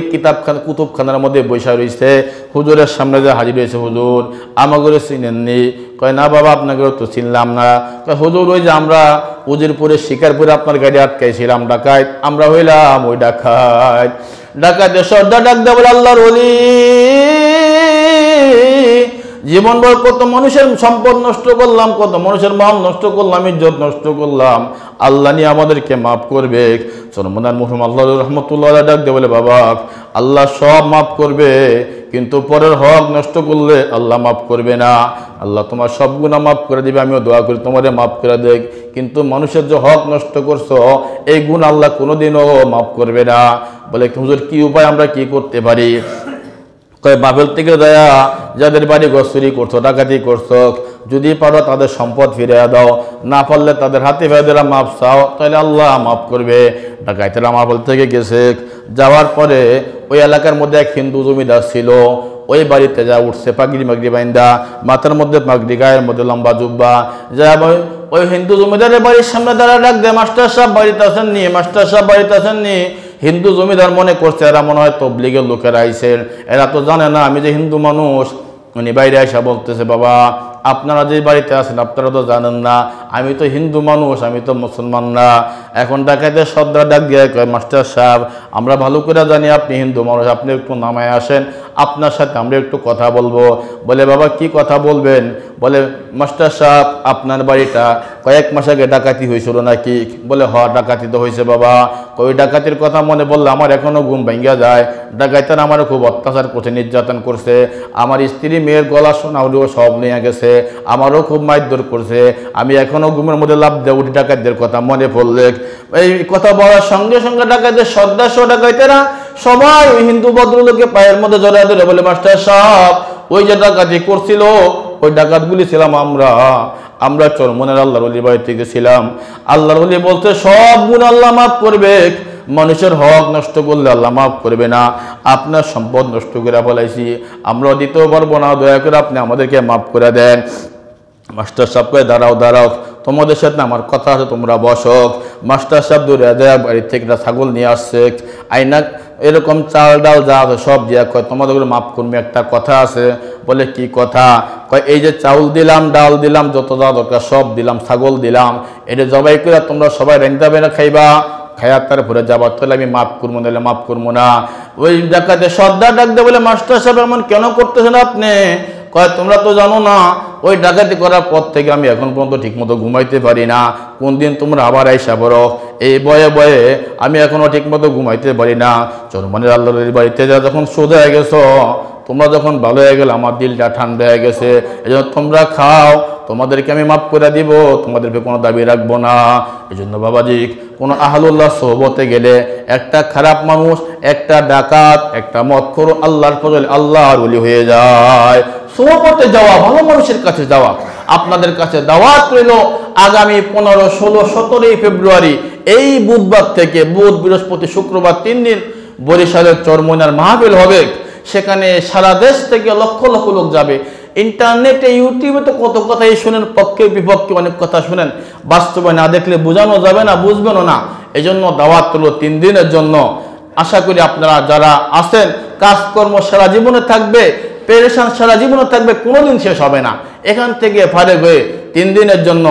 কুতুবখানার মধ্যে বৈশা রয়েছে। হুজুরের সামনে যে হাজির হয়েছে, হুজুর আমাকে চিনেননি? কয় না বাবা, আপনাকে তো চিনলাম না। কয় হুজুর ওই যে আমরা উজিরপুরে শিকারপুরে আপনার গাড়ি আটকাইছিলাম, ডাকাত আমরা হইলাম ওই ডাকাত। ডাকাতের সর্দার ডাক দেয় বলে, আল্লাহর ওলি জীবনভর কত মানুষের সম্পদ নষ্ট করলাম, কত মানুষের মাল নষ্ট করলাম, ইজ্জত নষ্ট করলাম, আল্লাহ নিয়ে আমাদেরকে মাফ করবে। চরমনার মুহরম আল্লাহ রহমতুল্লাহ ডাক দেয় বলে, বাবা আল্লাহ সব মাফ করবে, কিন্তু পরের হক নষ্ট করলে আল্লাহ মাফ করবে না। আল্লাহ তোমার সব গুনাহ মাফ করে দিবে, আমিও দোয়া করি তোমারে মাফ করে দেখ, কিন্তু মানুষের যে হক নষ্ট করছো এই গুণ আল্লাহ কোনোদিনও মাফ করবে না। বলে হুজুর কি উপায়, আমরা কি করতে পারি? কয় মাহফিল থেকে দেয়া যাদের বাড়ি ঘর চুরি করছো, ডাকাতি করছো, যদি পারো তাদের সম্পদ ফিরিয়ে দাও, না পারলে তাদের হাতে ফেরা মাপ চাও, তাহলে আল্লাহ মাফ করবে। ডাকাইতেরা মাহফিল থেকে গেছে, যাওয়ার পরে ওই এলাকার মধ্যে এক হিন্দু জমিদার ছিল, ওই বাড়িতে যা উঠছে পাগড়ি মাগড়ি বাইন্দা, মাথার মধ্যে পাগড়ি, গায়ের মধ্যে লম্বা জুব্বা, যা ওই হিন্দু জমিদারের বাড়ির সামনে দাঁড়া ডাক দেয়, মাস্টার সাহেব বাড়িতে আসেননি, মাস্টার সাহেব বাড়িতে আসেননি। হিন্দু জমিদার মনে করছে এরা মনে হয় তবলিগের লোকেরা আইসেন, এরা তো জানে না আমি যে হিন্দু মানুষ। উনি বাইরে আইসা বলতেছে, বাবা আপনারা যে বাড়িতে আছেন আপনারা তো জানেন না আমি তো হিন্দু মানুষ, আমি তো মুসলমান না। এখন ডাকাইতের সর্দার ডাক দিয়ে কয়, মাস্টার সাহেব আমরা ভালো করে জানি আপনি হিন্দু মানুষ, আপনি একটু নামায় আসেন, আপনার সাথে আমরা একটু কথা বলবো। বলে বাবা কি কথা বলবেন? বলে মাস্টার সাহেব আপনার বাড়িটা কয়েক মাস আগে ডাকাতি হয়েছিল নাকি? বলে হ ডাকাতি তো হয়েছে বাবা। ওই ডাকাতির কথা মনে বললে আমার এখনো ঘুম ভেঙে যায়। ডাকাইতের আমারও খুব অত্যাচার করছে, নির্যাতন করছে, আমার স্ত্রী মেয়ের গলা সোনাউলিও সব নিয়ে গেছে, আমারও খুব মারধর করছে, আমি এখনো ঘুমের মধ্যে লাভ দিয়ে উঠি ডাকাতদের কথা মনে পড়লে। এই কথা বলার সঙ্গে সঙ্গে ডাকাতের সর্দার সহ ডাকাইতেরা সবাই ওই হিন্দু ভদ্রলোকে পায়ের মধ্যে জড়ায় ধরে বলে, মাস্টার সাহেব ওই যে ডাকাতি করছিল ওই ডাকাতগুলি ছিলাম আমরা চরমনের আল্লাহর ওলির বাড়িতে গেছিলাম। আল্লাহর ওলি বলতে সব গুণ আল্লাহ মাফ করবে, মানুষের হক নষ্ট করলে আল্লাহ মাফ করবে না। আপনার সম্পদ নষ্ট করে ফেলাইছি, আমরা দিতেও পারবো না, দয়া করে আপনি আমাদেরকে মাফ করে দেন। মাস্টার সাহেবকে দাঁড়াও তোমাদের সাথে আমার কথা আছে, তোমরা বসক। মাস্টার সাহেব দূরে যায় বাড়ির থেকে ছাগল নিয়ে আসছে, আইনা এরকম চাল ডাল যা আছে সব দিয়া কয় তোমাদের মাফ করবে, একটা কথা আছে। বলে কি কথা? কয় এই যে চাউল দিলাম, ডাল দিলাম, যত যা দরকার সব দিলাম, ছাগল দিলাম, এটা জবাই করে তোমরা সবাই রেন্দা বেনা খাইবা, খায়ার তারপরে যাবার, তাহলে আমি মাফ করবো, নাহলে মাফ করবো না। ওই ডাকাতে সর্দার ডাক দেয় বলে, মাস্টার সাহেব এমন কেন করতেছেন আপনি? কয় তোমরা তো জানো না ওই ডাকাতি করার পর থেকে আমি এখন পর্যন্ত ঠিকমতো ঘুমাইতে পারি না, কোন দিন তোমরা আবার আইসা বড়, এই বয়ে আমি এখনো ঠিকমতো ঘুমাইতে পারি না। চরমনের আল্লাহর বাড়িতে যা যখন সোজা হয়ে গেছো, তোমরা যখন ভালো হয়ে গেলে আমার দিলটা ঠান্ডা হয়ে গেছে, এই জন্য তোমরা খাও, তোমাদেরকে আমি মাফ করে দিব, তোমাদেরকে কোনো দাবি রাখবো না। এই জন্য বাবাজি কোনো আহলুল্লাহ সোহবতে গেলে একটা খারাপ মানুষ, একটা ডাকাত, একটা মদখোর আল্লাহর ফজলে আল্লাহর ওলি হয়ে যায়। সোহবতে যাওয়া, ভালো মানুষের কাছে যাওয়া। আপনাদের কাছে দাওয়াত রইল আগামী 15, 16, 17 ফেব্রুয়ারি এই বুধবার থেকে, বুধ বৃহস্পতি শুক্রবার 3 দিন বরিশালের চরমনার মাহফিল হবে। সেখানে সারা দেশ থেকে লক্ষ লক্ষ লোক যাবে। ইন্টারনেটে ইউটিউবে তো কত কথাই শুনেন, পক্ষে বিপক্ষে অনেক কথা শুনেন, বাস্তবে না দেখলে বোঝানো যাবে না, বুঝবেনও না। এই জন্য দাওয়াত হলো 3 দিনের জন্য। আশা করি আপনারা যারা আছেন, কাজকর্ম সারা জীবনে থাকবে, পেরেশান সারা জীবনে থাকবে, কোনোদিন শেষ হবে না। এখান থেকে ফারেক হয়ে 3 দিনের জন্য